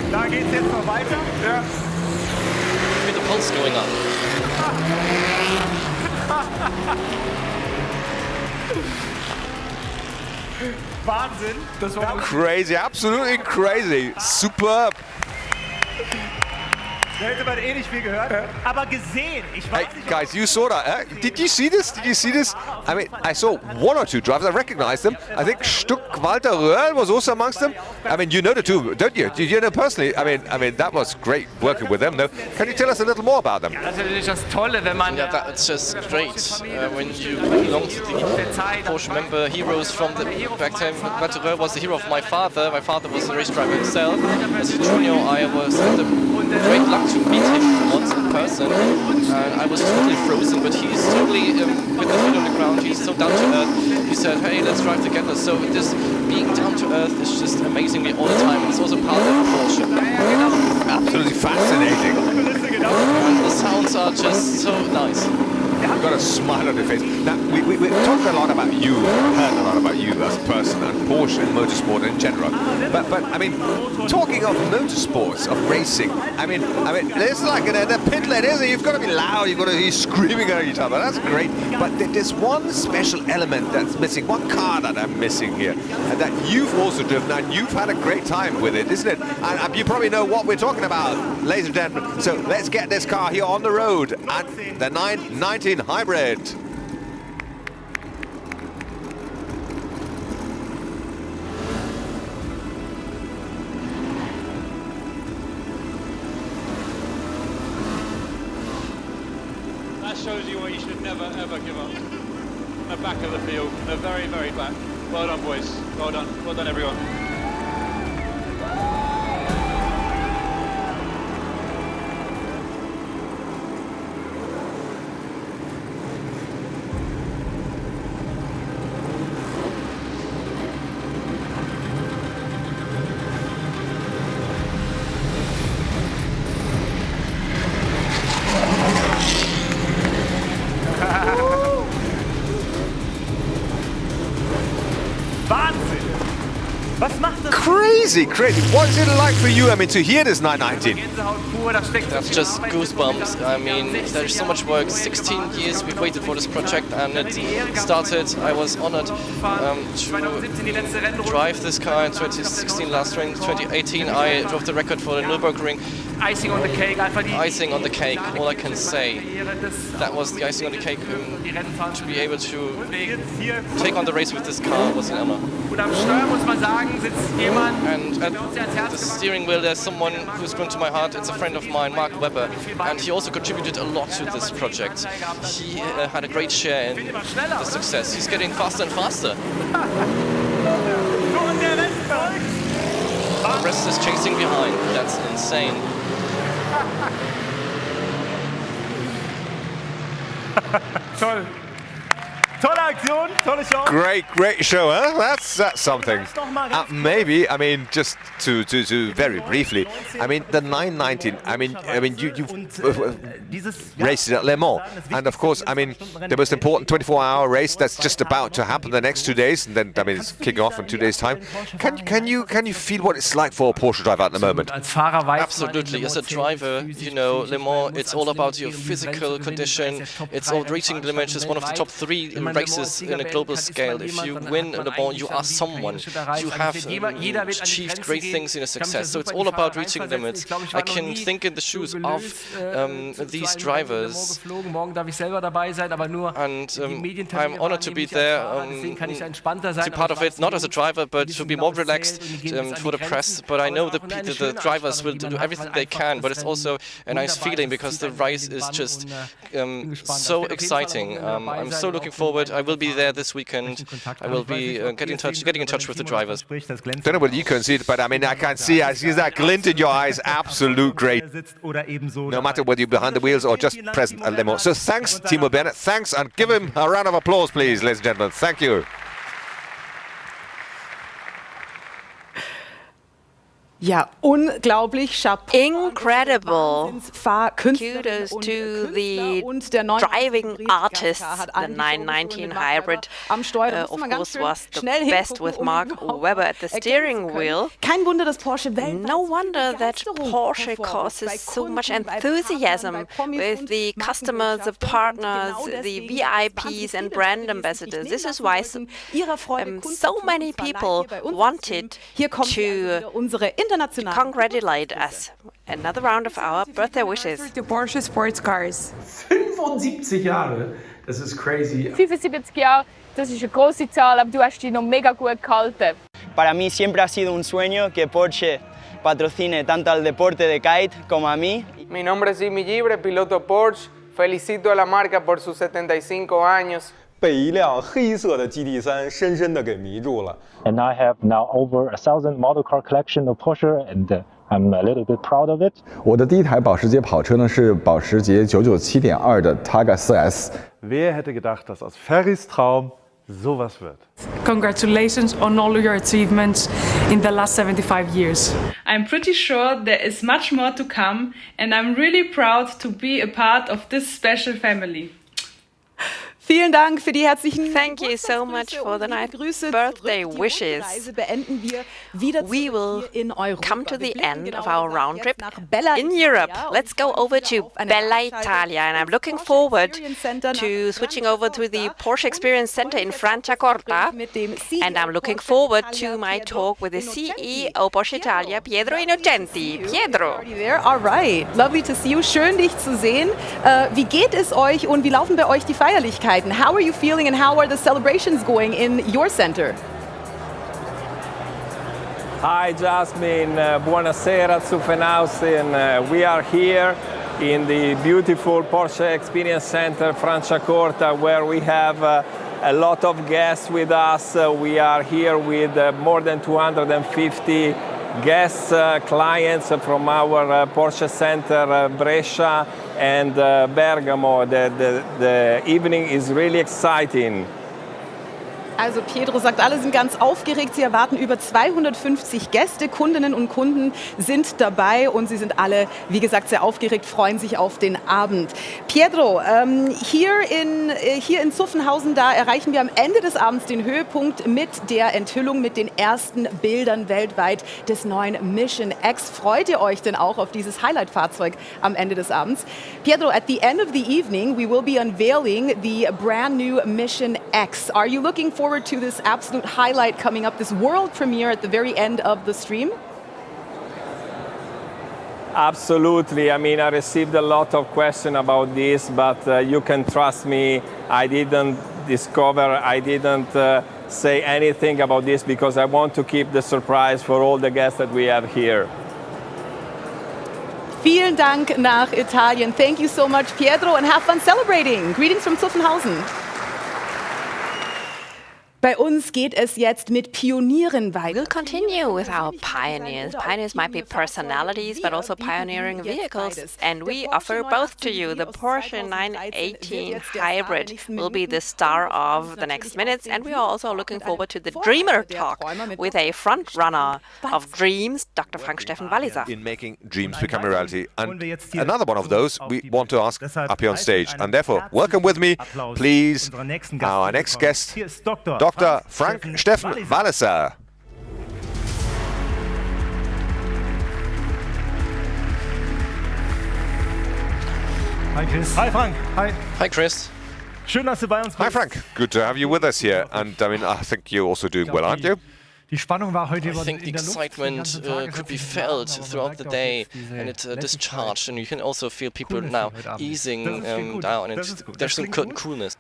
Da geht's jetzt noch weiter. Ja. With the pulse going up. Wahnsinn. Das war crazy, absolutely crazy, superb. hätte man eh nicht viel gehört. Aber gesehen, ich weiß nicht. Guys, you saw that, huh? Did you see this? Did you see this? I mean, I saw one or two drivers. I recognized them. I think Walter Röhrl was also amongst them. I mean, you know the two, don't you? Do you know personally? I mean, that was great working with them, though. Can you tell us a little more about them? Das ist natürlich das Tolle, wenn man... Yeah, that's just great when you belong to the Porsche member heroes from the back time. Walter Röhrl was the hero of my father. My father was a race driver himself. As a junior, I was had the great luck to meet him once in person. I was totally frozen, but he's totally with the feet on the ground. He's so down to earth. He said, "Hey, let's drive together." So this being down to earth is just amazingly all the time. It's also part of Porsche. Absolutely fascinating. And the sounds are just so nice. You've got a smile on your face. Now, we talked a lot about you, heard a lot about you as a person and Porsche and motorsport in general. But I mean, talking of motorsports, of racing, I mean, it's like in the pit lane, isn't it? You've got to be loud, you've got to be screaming at each other. That's great. But there's one special element that's missing, one car that I'm missing here, and that you've also driven, and you've had a great time with it, isn't it? And you probably know what we're talking about, ladies and gentlemen. So let's get this car here on the road, and the 919 Hybrid. That shows you why you should never ever give up. The back of the field, the very, very back. Well done, boys. Well done, everyone. Crazy. What is it like for you, I mean, to hear this 919? That's just goosebumps. I mean, there's so much work. 16 years we've waited for this project, and it started. I was honored to drive this car in 2016, last race, 2018. I drove the record for the Nürburgring. Icing on the cake. Icing on the cake, all I can say. That was the icing on the cake. To be able to take on the race with this car was an honor. And at the steering wheel there's someone who's grown to my heart. It's a friend of mine, Mark Webber, and he also contributed a lot to this project. He had a great share in the success. He's getting faster and faster. The rest is chasing behind. That's insane. Toll. Tolle Aktion, tolle Show. Great show, huh? That's something. Maybe, I mean, just to very briefly, I mean, the 919, I mean, you raced it at Le Mans, and of course, I mean, the most important 24-hour race that's just about to happen the next 2 days, and then, I mean, it's kicking off in 2 days' time. Can you feel what it's like for a Porsche driver at the moment? Absolutely. As a driver, you know, Le Mans, it's all about your physical condition. It's all reaching the limits. It's one of the top 3 races in a global scale. If you win Le Mans, you are someone. You have achieved great things in a success. So it's all about reaching limits. I can think in the shoes of these drivers, and I'm honored to be there, to be part of it, not as a driver, but to be more relaxed for the press. But I know the drivers will do everything they can, but it's also a nice feeling because the race is just so exciting. I'm so looking forward. I will be there this weekend. I will be getting in touch with the drivers. Don't know whether you can see it, but I mean, I see that glint in your eyes. Absolute great. No matter whether you're behind the wheels or just present at Le Mans. So thanks, Timo Bennett. Thanks, and give him a round of applause, please, ladies and gentlemen. Thank you. Ja, unglaublich. Chapeau. Incredible. Kudos to the driving artists. The 919 Hybrid, of course, was the best with Mark Webber at the steering wheel. No wonder that Porsche causes so much enthusiasm with the customers, the partners, the VIPs and brand ambassadors. This is why so many people wanted to congratulate us. Another round of our birthday wishes. The Porsche Sports Cars. 75 Jahre, das ist crazy. 75 Jahre, das ist eine große Zahl, aber du hast dich noch mega gut gehalten. Para mí siempre ha sido un sueño que Porsche patrocine tanto al deporte de kite como a mí. Mi nombre es Jimmy Gibre, piloto Porsche. Felicito a la marca por sus 75 años. 被一辆黑色的 GT3 深深地给迷住了。 And I have now over 1,000 model car collection of Porsche, and I'm a little bit proud of it. 我的第一台保时捷跑车呢是保时捷997.2的 Targa 4S。 Wer hätte gedacht, dass aus Ferrys Traum sowas wird? Congratulations on all your achievements in the last 75 years. I'm pretty sure there is much more to come, and I'm really proud to be a part of this special family. Vielen Dank für die herzlichen Thank you so much for the nice birthday wishes. We will come to the end of our round trip in Europe. Let's go over to Bella Italia, and I'm looking forward to switching over to the Porsche Experience Center in Franciacorta, and I'm looking forward to my talk with the CEO Porsche Italia, Pietro Innocenti. Pietro. All right, lovely to see you. Schön dich zu sehen. Wie geht es euch und wie laufen bei euch die Feierlichkeiten? How are you feeling and how are the celebrations going in your center? Hi Jasmine, buonasera Zuffenhausen. We are here in the beautiful Porsche Experience Center Franciacorta, where we have a lot of guests with us. We are here with more than 250 guests, clients from our Porsche Center Brescia and Bergamo. The evening is really exciting. Also Pietro sagt, alle sind ganz aufgeregt. Sie erwarten über 250 Gäste, Kundinnen und Kunden sind dabei und sie sind alle, wie gesagt, sehr aufgeregt, freuen sich auf den Abend. Pietro, hier in Zuffenhausen, da erreichen wir am Ende des Abends den Höhepunkt mit der Enthüllung, mit den ersten Bildern weltweit des neuen Mission X. Freut ihr euch denn auch auf dieses Highlight-Fahrzeug am Ende des Abends? Pietro, at the end of the evening, we will be unveiling the brand new Mission X. Are you looking forward to this absolute highlight coming up, this world premiere at the very end of the stream? Absolutely. I mean, I received a lot of questions about this, but you can trust me. I didn't say anything about this because I want to keep the surprise for all the guests that we have here. Vielen Dank nach Italien. Thank you so much, Pietro, and have fun celebrating. Greetings from Zuffenhausen. Bei uns geht es jetzt mit Pionieren weiter. We'll continue with our pioneers. Pioneers might be personalities, but also pioneering vehicles. And we offer both to you. The Porsche 918 Hybrid will be the star of the next minutes. And we are also looking forward to the Dreamer Talk with a front runner of dreams, Dr. Frank Steffen Walliser. In making dreams become a reality. And another one of those we want to ask up here on stage. And therefore, welcome with me, please, our next guest, Dr. Frank Steffen Walliser. Hi Chris. Hi Frank. Hi. Hi Chris. Schön, dass du bei uns bist. Hi Frank. Good to have you with us here. And I mean, I think you're also doing well, aren't you? I think the excitement could be felt throughout the day, and it's discharged, and you can also feel people now easing down, and there's some coolness.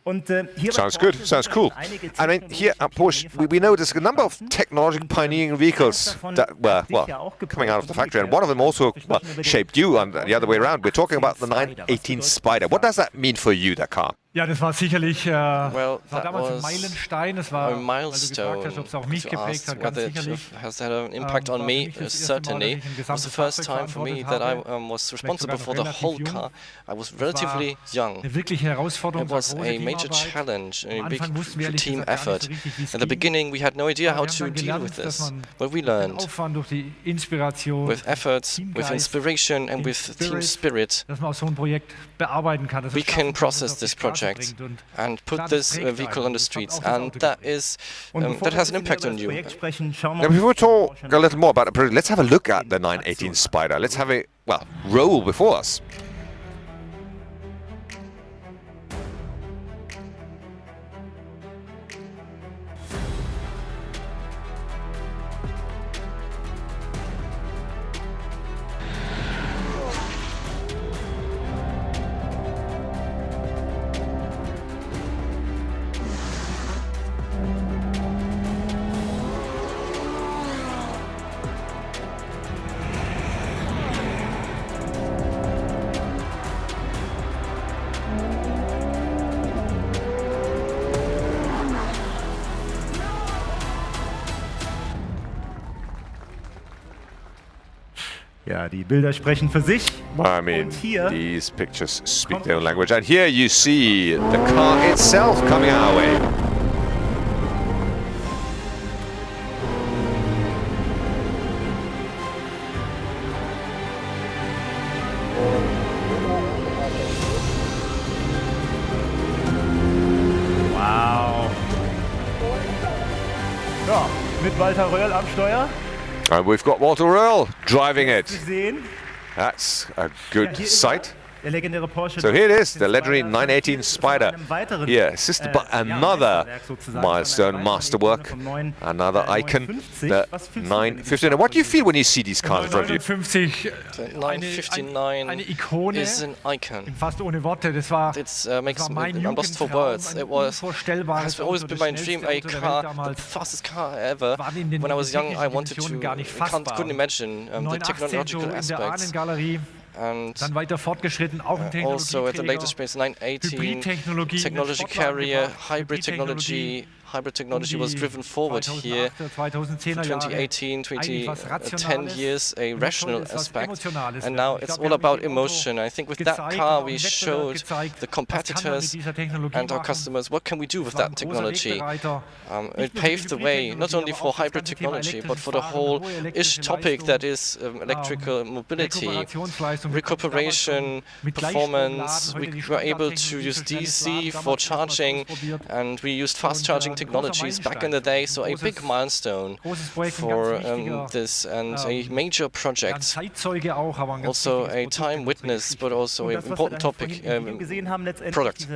Sounds good, sounds cool. I mean, here at Porsche, we notice a number of technological pioneering vehicles that were, well, coming out of the factory, and one of them also, well, shaped you, and the other way around. We're talking about the 918 Spider. What does that mean for you, that car? Ja, das war sicherlich well, war damals ein Meilenstein. Das war, a milestone. Weil du gefragt hast, ob es auch mich geprägt hat, ganz sicherlich. Has had an impact on me, certainly. It was the first time for me that I was responsible for the whole car. I was relatively young. It was a major challenge, a big team effort. At the beginning, we had no idea how to deal with this, but we learned. With efforts, with inspiration, and with team spirit, we can process this project and put this vehicle on the streets, and that has an impact on you. Now, before we talk a little more about the project, let's have a look at the 918 Spider. Let's have a, well, roll before us. Ja, die Bilder sprechen für sich. I mean, these pictures speak their own language. And here you see the car itself coming our way. Wow. Ja, mit Walter Röhrl am Steuer. And we've got Walter Röhrl driving it. That's a good sight. So here it is, the legendary 918 Spider. Here, assisted by another milestone masterwork, another icon, the 959. What do you feel when you see these cars in front of you? The 959 is an icon. It makes me lost for words. It has always been my dream, a car, the fastest car ever. When I was young, I wanted to, couldn't imagine the technological aspects. And also at the latest space 918 technology carrier, hybrid technology was driven forward here. 2018, 10 years, a rational aspect, and now it's all about emotion. I think with that car we showed the competitors and our customers what can we do with that technology. It paved the way not only for hybrid technology but for the whole topic that is electrical mobility, recuperation, performance. We were able to use DC for charging, and we used fast charging technologies back in the day, so a big milestone for this and a major project. Also a time witness, but also an important topic, product.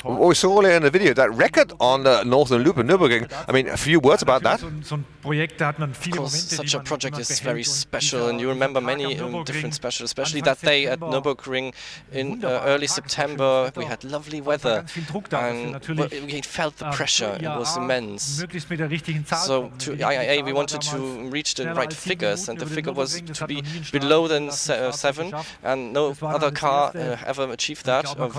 We saw earlier in the video that record on the Northern Loop in Nürburgring. I mean, a few words about that. Of course, such a project is very special, and you remember many different specials, especially that day at Nürburgring in early September. We had lovely weather, and we felt the pressure. It was immense. So to IAA, we wanted to reach the right figures, and the figure was to be below than 7, and no other car ever achieved that with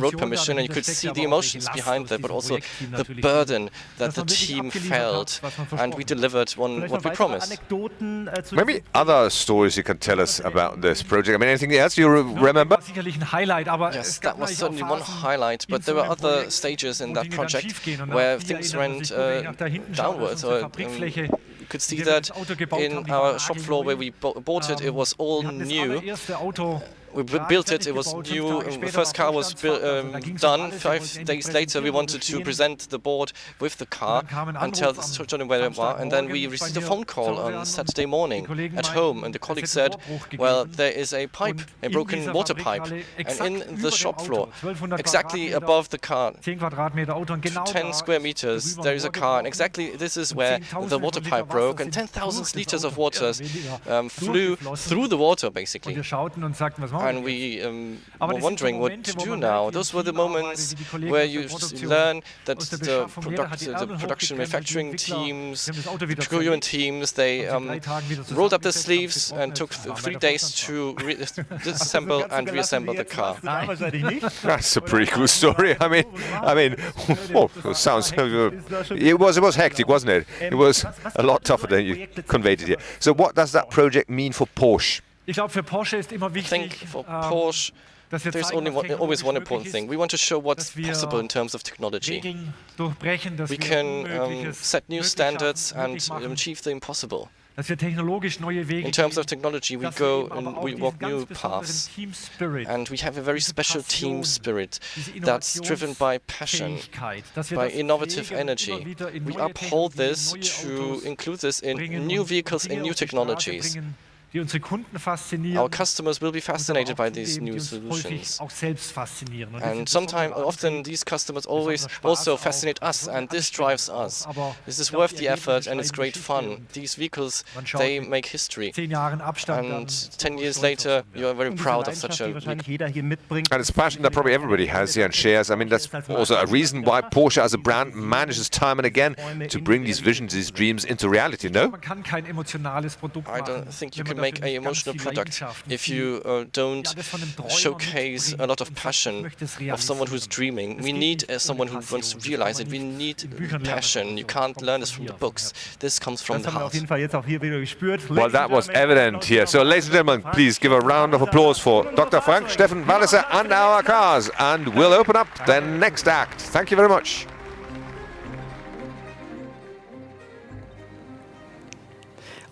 road permission, and you could see the emotions behind that, but also the burden that the team felt, and we delivered what we promised. Maybe other stories you can tell us about this project. I mean, anything else you remember? Yes, that was certainly one highlight, but there were other stages in that project where things went downwards. Or, you could see that in our shop floor where we bought it, it was all new. We built it, it was new, the first car was done. 5 days later we wanted to present the board with the car and tell where it was, and then we received a phone call on Saturday morning at home, and the colleague said, well, there is a pipe, a broken water pipe, and in the shop floor, exactly above the car, 10 square meters, there is a car, and exactly this is where the water pipe broke, and 10,000 liters of water flew through the water, basically. And we were wondering what to do now. Those were the moments where you learn that the production manufacturing teams, the procurement teams, they rolled up their sleeves and took 3 days to disassemble and reassemble the car. That's a pretty cool story. I mean, oh, it sounds. It was hectic, wasn't it? It was a lot tougher than you conveyed it here. So, what does that project mean for Porsche? I think for Porsche, there's always one important thing. We want to show what's possible in terms of technology. We can set new standards and achieve the impossible. In terms of technology, we go and we walk new paths, and we have a very special team spirit that's driven by passion, by innovative energy. We uphold this to include this in new vehicles and new technologies. Our customers will be fascinated by these new solutions. And often these customers also fascinate us, and this drives us. This is worth the effort, and it's great fun. These vehicles, they make history. And 10 years later, you are very proud of such a vehicle. And it's a passion that probably everybody has here and shares. I mean, that's also a reason why Porsche as a brand manages time and again to bring these visions, these dreams into reality, no? I don't think you can make an emotional product if you don't showcase a lot of passion of someone who's dreaming. We need someone who wants to realize it. We need passion. You can't learn this from the books. This comes from the heart. Well, that was evident here. So, ladies and gentlemen, please give a round of applause for Dr. Frank Steffen Walliser and our cars, and we'll open up the next act. Thank you very much.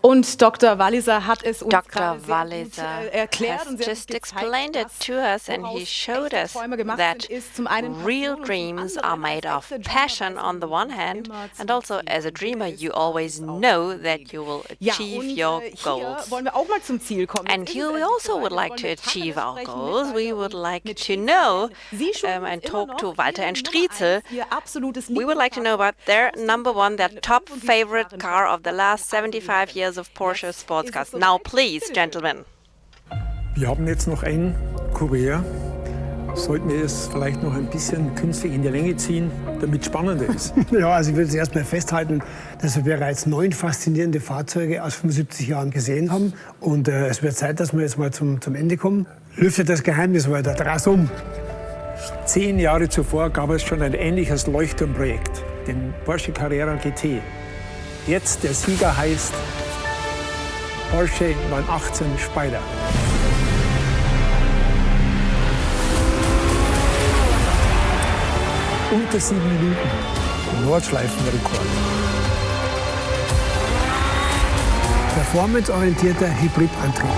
Und Dr. Walliser hat es uns Dr. Walliser erklärt und just explained it to us, and he showed us that real dreams are made of passion on the one hand, and also as a dreamer you always know that you will achieve your goals. And here we also would like to achieve our goals. We would like to know and talk to Walter and Striezel. We would like to know about their number one, their top favorite car of the last 75 years of Porsche sports cars. Now, please, gentlemen. Wir haben jetzt noch ein Kuvert. Sollten wir es vielleicht noch ein bisschen künstlich in die Länge ziehen, damit es spannender ist? Ja, also ich will zuerst mal festhalten, dass wir bereits 9 faszinierende Fahrzeuge aus 75 Jahren gesehen haben. Und es wird Zeit, dass wir jetzt mal zum Ende kommen. Lüftet das Geheimnis weiter, draus um. 10 Jahre zuvor gab es schon ein ähnliches Leuchtturmprojekt, den Porsche Carrera GT. Jetzt der Sieger heißt Porsche 918 Spider. Unter 7 Minuten. Nordschleifenrekord. Performanceorientierter Hybridantrieb.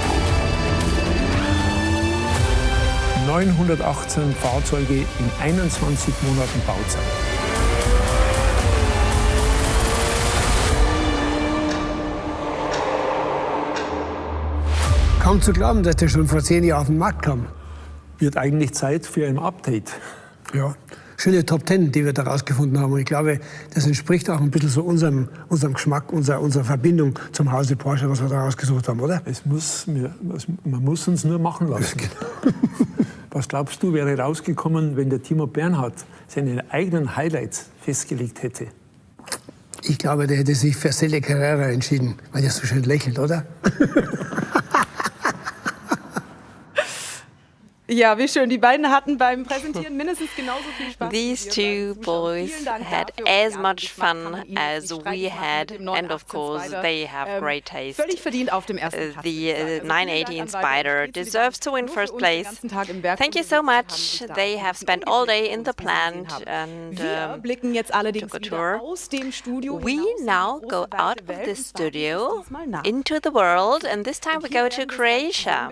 918 Fahrzeuge in 21 Monaten Bauzeit. Kaum zu glauben, dass der schon vor 10 Jahren auf den Markt kam. Wird eigentlich Zeit für ein Update. Ja, schöne Top 10, die wir da rausgefunden haben. Und ich glaube, das entspricht auch ein bisschen so unserem Geschmack, unserer Verbindung zum Hause Porsche, was wir da rausgesucht haben, oder? Man muss uns nur machen lassen. Was glaubst du, wäre rausgekommen, wenn der Timo Bernhard seine eigenen Highlights festgelegt hätte? Ich glaube, der hätte sich für Selle Carrera entschieden, weil der so schön lächelt, oder? Ja, wie schön. Die beiden hatten beim Präsentieren mindestens genauso viel Spaß. These two boys had as much fun as we had, and of course they have great taste. Völlig verdient auf dem ersten Platz. The 918 Spider deserves to win first place. Thank you so much. They have spent all day in the plant and took a tour. We now go out of the studio into the world, and this time we go to Croatia.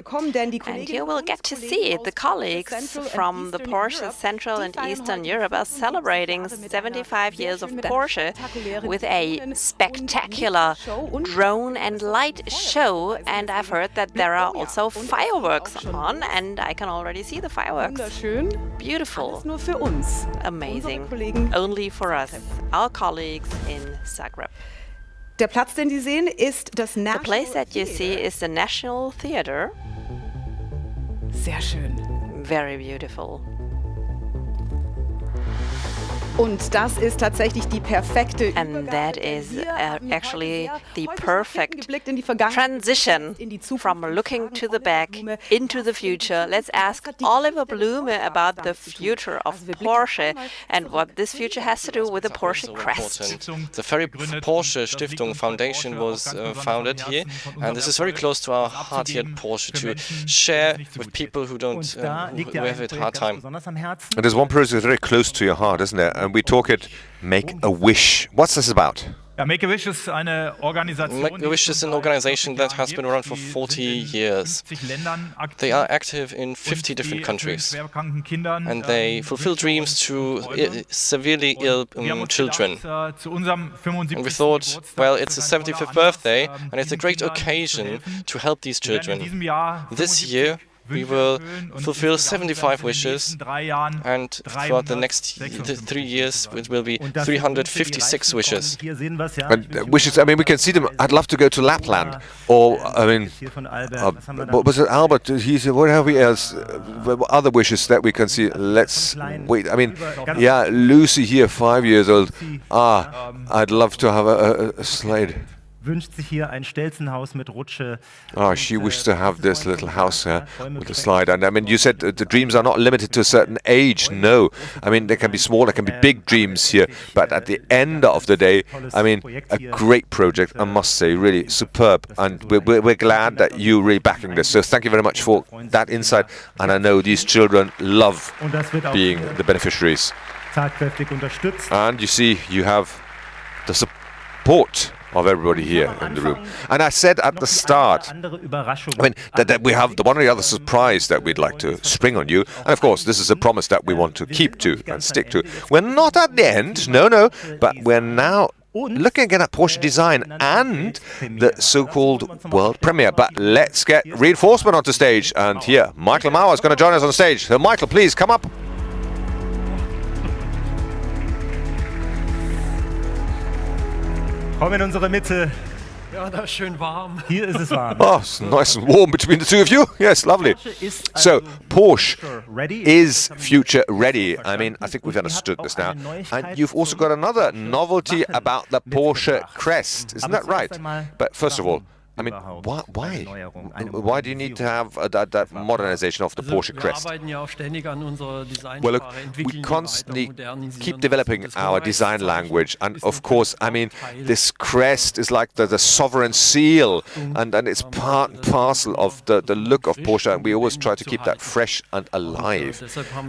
And you will get to see it. The colleagues from the Porsche Central and Eastern Europe are celebrating 75 years of Porsche with a spectacular drone and light show, and I've heard that there are also fireworks on, and I can already see the fireworks. Beautiful. Amazing. Only for us, our colleagues in Zagreb. Der Platz, den Sie sehen, ist das The place that you see is the National Theatre. Sehr schön. Very beautiful. Und das ist tatsächlich die perfekte And that is actually the perfect transition from looking to the back into the future. Let's ask Oliver Blume about the future of Porsche and what this future has to do with the Porsche crest. The very Porsche Stiftung Foundation was founded here, and this is very close to our heart here at Porsche, to share with people who don't who have a hard time. And there's one person who's very close to your heart, isn't there? And we talk it Make-A-Wish. What's this about? Ja, Make-A-Wish ist eine Organisation. Make-A-Wish is an organization that has been around for 40 years. They are active in 50 different countries, and they fulfill dreams to severely ill children. And we thought, well, it's the 75th birthday, and it's a great occasion to help these children. This year, we will fulfill 75 wishes, and throughout the next 3 years it will be 356 wishes. And wishes, I mean, we can see them. I'd love to go to Lapland, or, I mean, what was it, Albert? He said, what have we else? Other wishes that we can see. Let's wait. I mean, yeah, Lucy here, 5 years old. I'd love to have a sled. wünscht sich hier ein Stelzenhaus mit Rutsche. Oh, she wished to have this little house here with a slide. And I mean, you said the dreams are not limited to a certain age. No. I mean, there can be small, there can be big dreams here. But at the end of the day, I mean, a great project, I must say, really superb. And we're glad that you're really backing this. So thank you very much for that insight. And I know these children love being the beneficiaries. And you see, you have the support of everybody here in the room. And I said at the start, I mean, that we have the one or the other surprise that we'd like to spring on you. And of course, this is a promise that we want to keep to and stick to. We're not at the end, no, but we're now looking again at Porsche design and the so-called world premiere. But let's get reinforcement onto stage. And here, Michael Mauer is going to join us on stage. So Michael, please come up. Komm in unsere Mitte. Ja, da ist schön warm. Hier ist es warm. Oh, it's nice and warm between the two of you. Yes, lovely. So, Porsche is future ready. I mean, I think we've understood this now. And you've also got another novelty about the Porsche crest. Isn't that right? But first of all, I mean, why? Why do you need to have that modernization of the Porsche crest? Well, look, we constantly keep developing our design language. And of course, I mean, this crest is like the sovereign seal. And it's part and parcel of the look of Porsche. And we always try to keep that fresh and alive.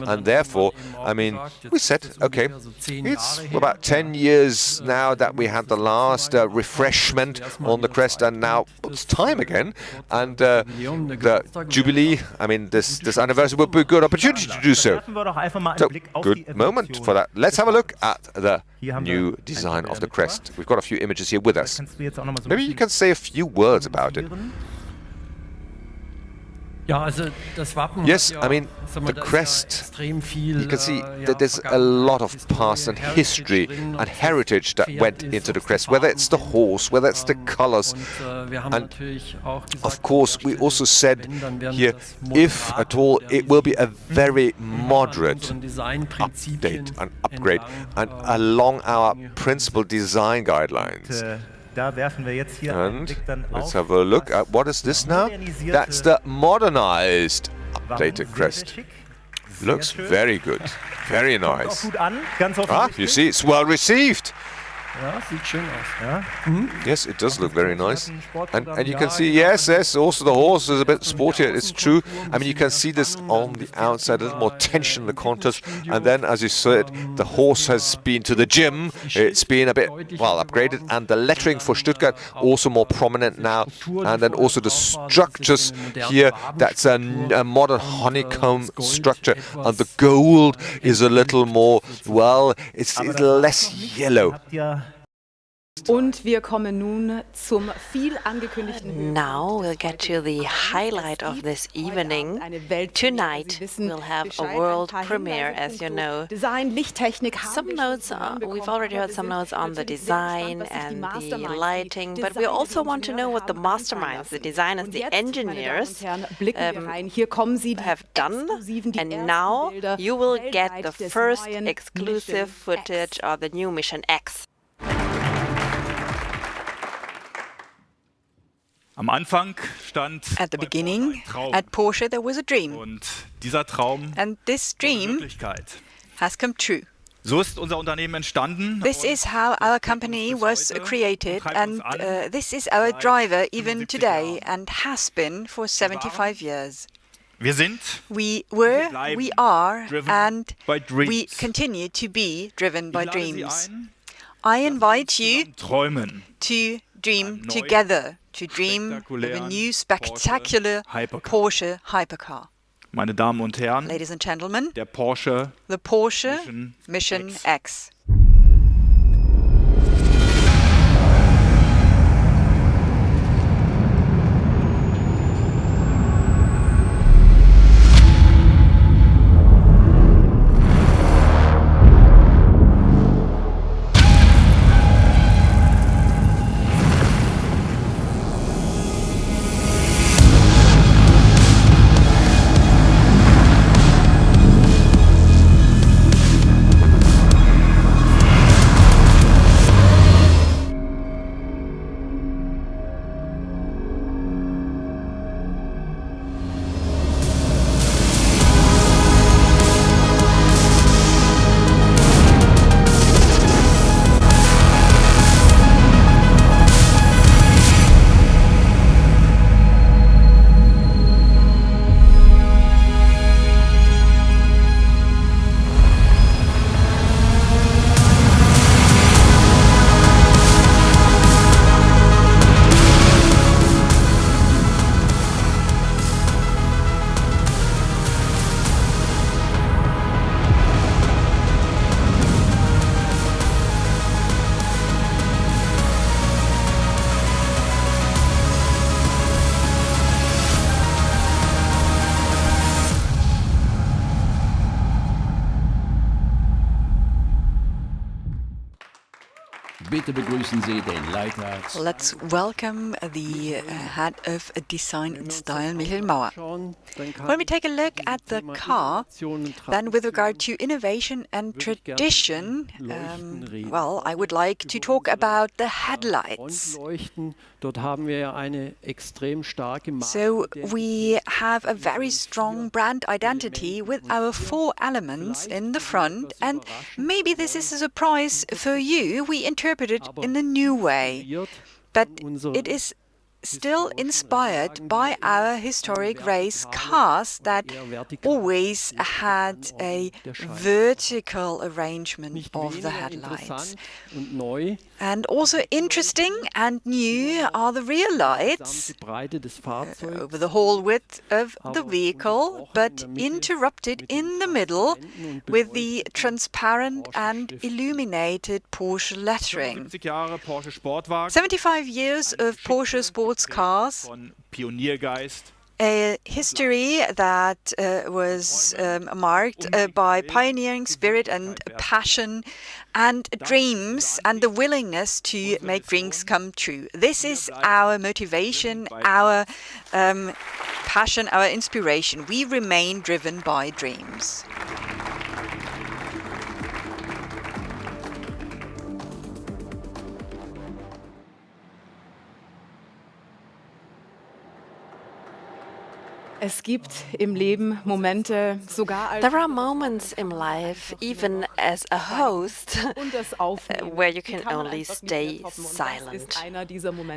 And therefore, I mean, we said, okay, it's about 10 years now that we had the last refreshment on the crest. And now it's time again, and the Jubilee, I mean, this anniversary would be a good opportunity to do so. So, good moment for that. Let's have a look at the new design of the crest. We've got a few images here with us. Maybe you can say a few words about it. Yes, I mean, the crest, you can see that there's a lot of past and history and heritage that went into the crest, whether it's the horse, whether it's the colors. And of course, we also said here, if at all, it will be a very moderate update and upgrade and along our principal design guidelines. And let's have a look at what is this now? That's the modernized, updated crest. Looks very good, very nice. You see, it's well received. Yes, it does look very nice. And you can see, yes, also the horse is a bit sportier, it's true. I mean, you can see this on the outside, a little more tension in the contours. And then, as you said, the horse has been to the gym. It's been a bit, well, upgraded. And the lettering for Stuttgart also more prominent now. And then also the structures here, that's a modern honeycomb structure. And the gold is a little more, well, it's less yellow. Und wir kommen nun zum viel angekündigten Now we'll get to the highlight of this evening. Tonight we'll have a world premiere, as you know. Some notes, we've already heard some notes on the design and the lighting, but we also want to know what the masterminds, the designers, the engineers have done. And now you will get the first exclusive footage of the new Mission X. Am Anfang stand at the beginning, at Porsche, there was a dream. Und dieser Traum and this dream has come true. So ist unser Unternehmen entstanden. This is how our company was created, and this is our driver even today, and has been for 75 years. Wir sind, we were, we are, and we continue to be driven by dreams. I invite you to dream together, to dream of a new spectacular Porsche hypercar. Meine Damen und Herren, ladies and gentlemen, the Porsche Mission X. bitte begrüßen Sie den Leiter. Let's welcome the head of design and style, Michael Mauer. When we take a look at the car, then with regard to innovation and tradition, well, I would like to talk about the headlights. So we have a very strong brand identity with our 4 elements in the front, and maybe this is a surprise for you. We interpret it in a new way, but it is still inspired by our historic race cars that always had a vertical arrangement of the headlights. And also interesting and new are the rear lights over the whole width of the vehicle, but interrupted in the middle with the transparent and illuminated Porsche lettering. 75 years of Porsche sports cars, a history that was marked by pioneering spirit and passion and dreams and the willingness to make dreams come true. This is our motivation, our passion, our inspiration. We remain driven by dreams. Es gibt im Leben Momente, sogar als There are moments in life, even as a host, where you can only stay silent.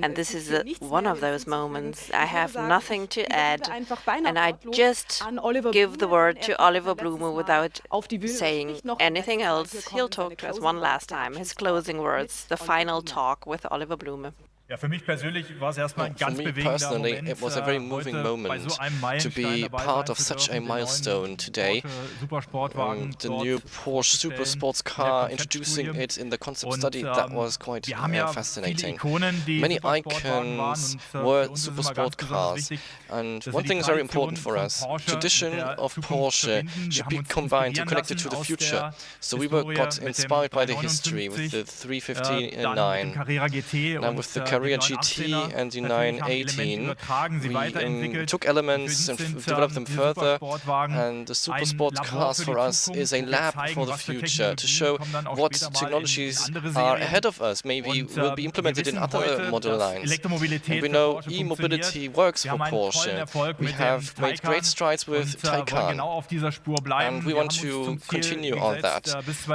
And this is one of those moments. I have nothing to add, and I just give the word to Oliver Blume without saying anything else. He'll talk to us one last time, his closing words, the final talk with Oliver Blume. For me personally, it was a very moving moment to be part of such a milestone today. The new Porsche Super Sports car, introducing it in the concept study, that was quite fascinating. Many icons were super sport cars, and one thing is very important for us. Tradition of Porsche should be combined and connected to the future. So we got inspired by the history with the 359, and with the Carrera GT and the 918. We took elements and developed them further, and the super sports cars for us is a lab for the future to show what technologies are ahead of us, maybe will be implemented in other model lines. And we know e-mobility works for Porsche. We have made great strides with Taycan, and we want to continue on that.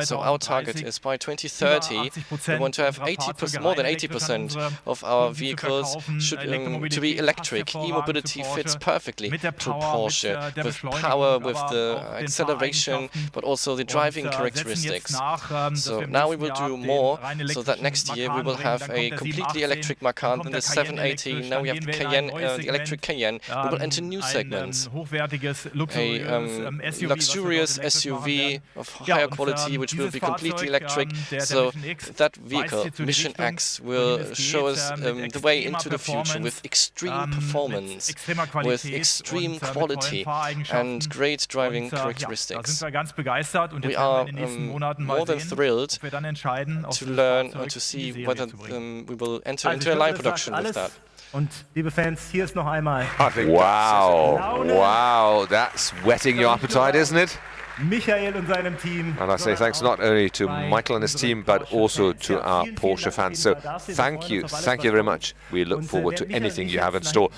So our target is by 2030, we want to have more than 80% of our vehicles to be electric. E-mobility fits perfectly to Porsche, with power, with the acceleration, but also the driving characteristics. So now we will do more, so that next year we will have a completely electric Macan in the 718. Now we have the Cayenne, the electric Cayenne. We will enter new segments. A luxurious SUV of higher quality, which will be completely electric. So that vehicle, Mission X, will show us the way into the future with extreme performance, with extreme quality and great driving characteristics. We are more than thrilled to learn and to see whether we will enter into a line production with that. Und liebe Fans, hier ist noch einmal. Wow, that's whetting your appetite, isn't it? Michael und seinem Team. And I say thanks not only to Michael and his team, but also to our Porsche fans. So thank you very much. We look forward to anything you have in store.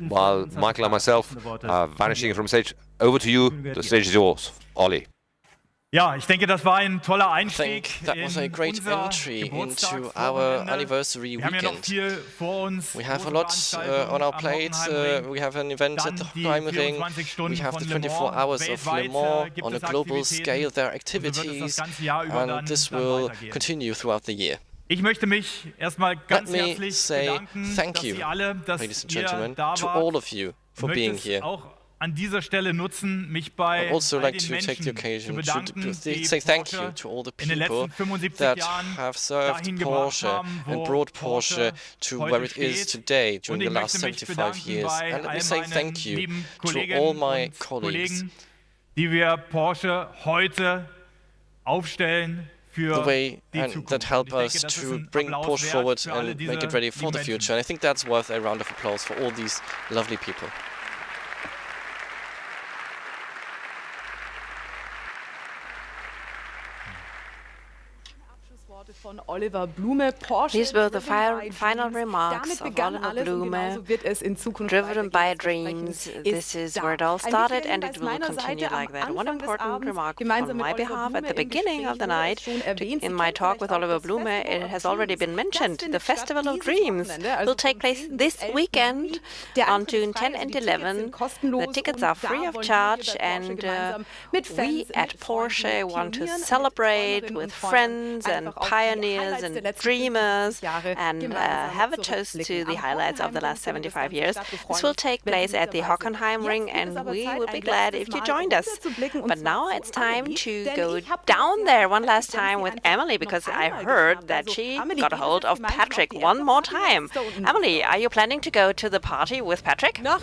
While Michael and myself are vanishing from stage, over to you. The stage is yours, Olli. Ja, ich denke, das war ein toller Einstieg. That was a great entry into our anniversary weekend. We have a lot on our plate. We have an event at the Heimring. We have the 24 hours of Le Mans on a global scale. There are activities, and this will continue throughout the year. Ich möchte mich erstmal ganz herzlich bedanken, thank you, ladies and gentlemen, to all of you for being here. An dieser Stelle nutzen, mich bei I'd also like to den take the Menschen occasion zu bedanken, to die say thank you Porsche to all the in den people letzten 75 that Jahren have served dahin gebracht Porsche haben, wo and brought Porsche to heute where it is steht. today during Und the ich last möchte mich 75 bedanken years. bei And let me all say meinen thank you lieben to Kolleginnen all my und colleagues Kollegen, die wir Porsche heute aufstellen the way that help us to bring Porsche forward and make it ready for the future. And I think that's worth a round of applause for all these lovely people. These were the final remarks of Oliver Blume, driven by dreams. This is where it all started, and it will continue like that. One important remark on my behalf at the beginning of the night, in my talk with Oliver Blume, it has already been mentioned. The Festival of Dreams will take place this weekend on June 10 and 11. The tickets are free of charge, and we at Porsche want to celebrate with friends and pioneers and dreamers and have a toast to the highlights of the last 75 years. This will take place at the Hockenheim Ring, and we would be glad if you joined us. But now it's time to go down there one last time with Emily, because I heard that she got a hold of Patrick one more time. Emily, are you planning to go to the party with Patrick? Not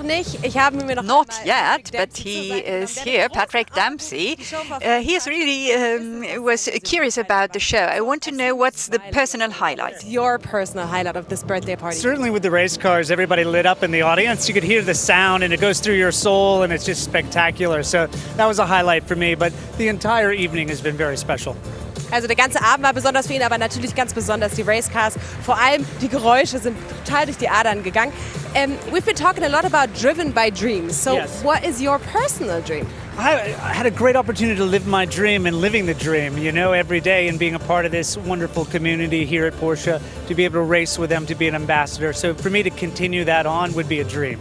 yet, but he is here, Patrick Dempsey. He is really was curious about the show. I want to know what's the personal highlight. Your personal highlight of this birthday party? Certainly with the race cars, everybody lit up in the audience. You could hear the sound and it goes through your soul and it's just spectacular. So that was a highlight for me, but the entire evening has been very special. Also der ganze Abend war besonders für ihn, aber natürlich ganz besonders die Racecars. Vor allem die Geräusche sind total durch die Adern gegangen. We've been talking a lot about driven by dreams. So yes. What is your personal dream? I had a great opportunity to live my dream and living the dream, you know, every day and being a part of this wonderful community here at Porsche, to be able to race with them, to be an ambassador. So for me to continue that on would be a dream.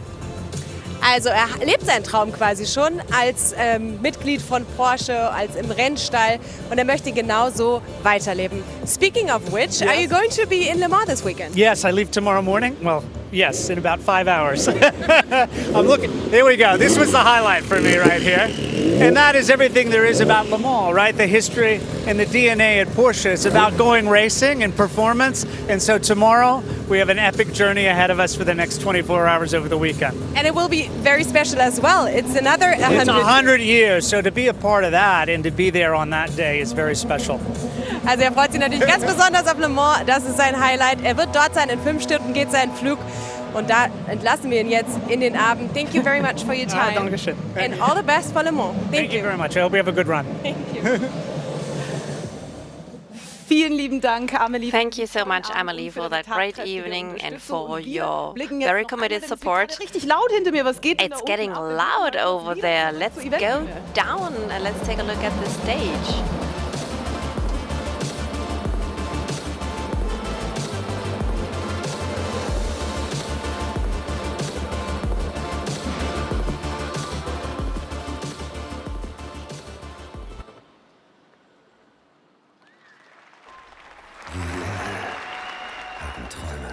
Also lebt seinen Traum quasi schon als Mitglied von Porsche, als im Rennstall, und möchte genauso weiterleben. Speaking of which, yes. Are you going to be in Le Mans this weekend? Yes, I leave tomorrow morning. Well, yes, in about 5 hours. I'm looking. Here we go. This was the highlight for me right here. And that is everything there is about Le Mans, right? The history and the DNA at Porsche. It's about going racing and performance. And so tomorrow we have an epic journey ahead of us for the next 24 hours over the weekend. And it will be very special as well. It's another 100. It's 100 years. So to be a part of that and to be there on that day is very special. Also freut sich natürlich ganz besonders auf Le Mans. Das ist sein Highlight. Wird dort sein. In 5 Stunden geht sein Flug. Und da entlassen wir ihn jetzt in den Abend. Thank you very much for your time. Dankeschön. And all the best for Le Mans. Thank you very much. I hope we have a good run. Thank you. Vielen lieben Dank, Amelie. Thank you so much, Amelie, for that great evening and for your very committed support. Richtig laut hinter mir. Was geht denn da oben? It's getting loud over there. Let's go down and let's take a look at the stage.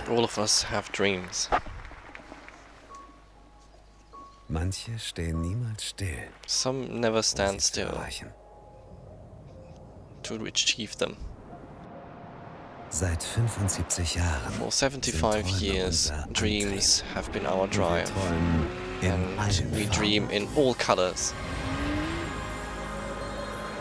All of us have dreams. Manche stehen niemals still. Some never stand still to achieve them. Seit 75 Jahren. For 75 years, dreams have been our drive, and we dream in all colors.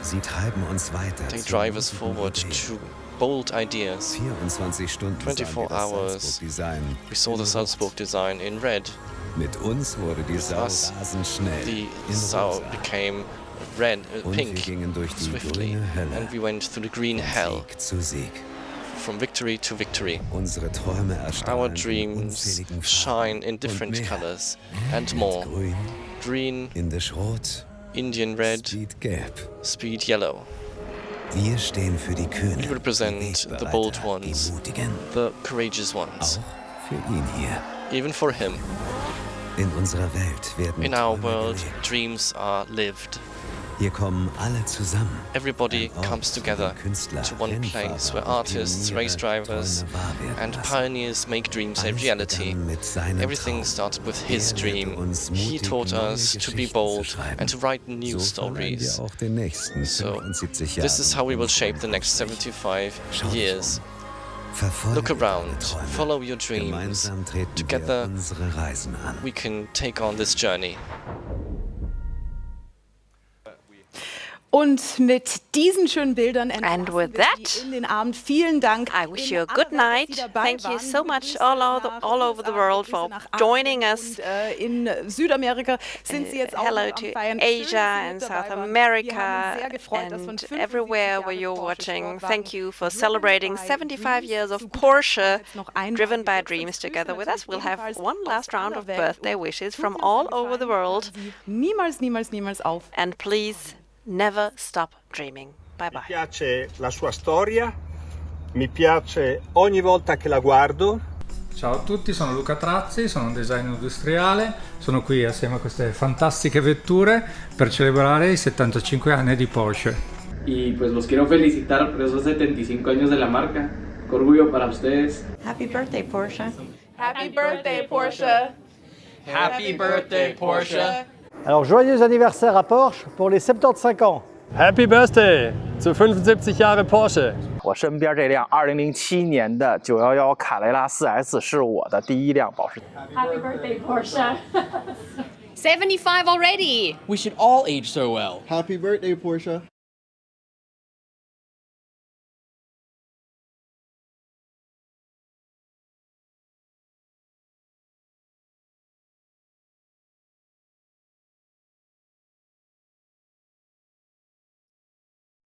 Sie treiben uns weiter. They drive us forward to bold ideas. 24 hours. We saw the Salzburg design in red. Mit uns wurde die Sau rasend schnell. The Sau became red, pink, swiftly, and we went through the green hell. From victory to victory. Our dreams shine in different colors and more. Green, Indian red, speed yellow. Wir stehen für die Kühnen, we represent the bold ones, the courageous ones. Auch für ihn hier. Even for him. In unserer Welt werden in our world, dreams are lived. Hier kommen alle zusammen. Everybody comes together to one place where artists, race drivers, and pioneers make dreams a reality. Everything started with his dream. He taught us to be bold and to write new stories. So, this is how we will shape the next 75 years. Look around, follow your dreams. Together, we can take on this journey. Und mit diesen schönen Bildern and with that, in den Abend. Vielen Dank. I wish you a good night. Thank you so much all over the world for joining us. In Südamerika sind Sie jetzt auch hello to Asia and South America and everywhere where you're watching. Thank you for celebrating 75 years of Porsche driven by dreams together with us. We'll have one last round of birthday wishes from all over the world. Niemals, niemals, niemals auf. And please never stop dreaming. Bye bye. Mi piace la sua storia, mi piace ogni volta che la guardo. Ciao a tutti, sono Luca Trazzi, sono un designer industriale, sono qui assieme a queste fantastiche vetture per celebrare i 75 anni di Porsche. Y pues los quiero felicitar por esos 75 años de la marca. Qué orgullo para ustedes. Happy birthday, Porsche. Happy birthday, Porsche. Happy birthday, Porsche. Alors, joyeux anniversaire à Porsche pour les 75 ans. Happy Birthday zu 75 Jahre Porsche。我身边这辆2007年的911卡雷拉 4S 是我的第一辆保时捷。Happy birthday, Porsche. 75 already. We should all age so well. Happy birthday, Porsche.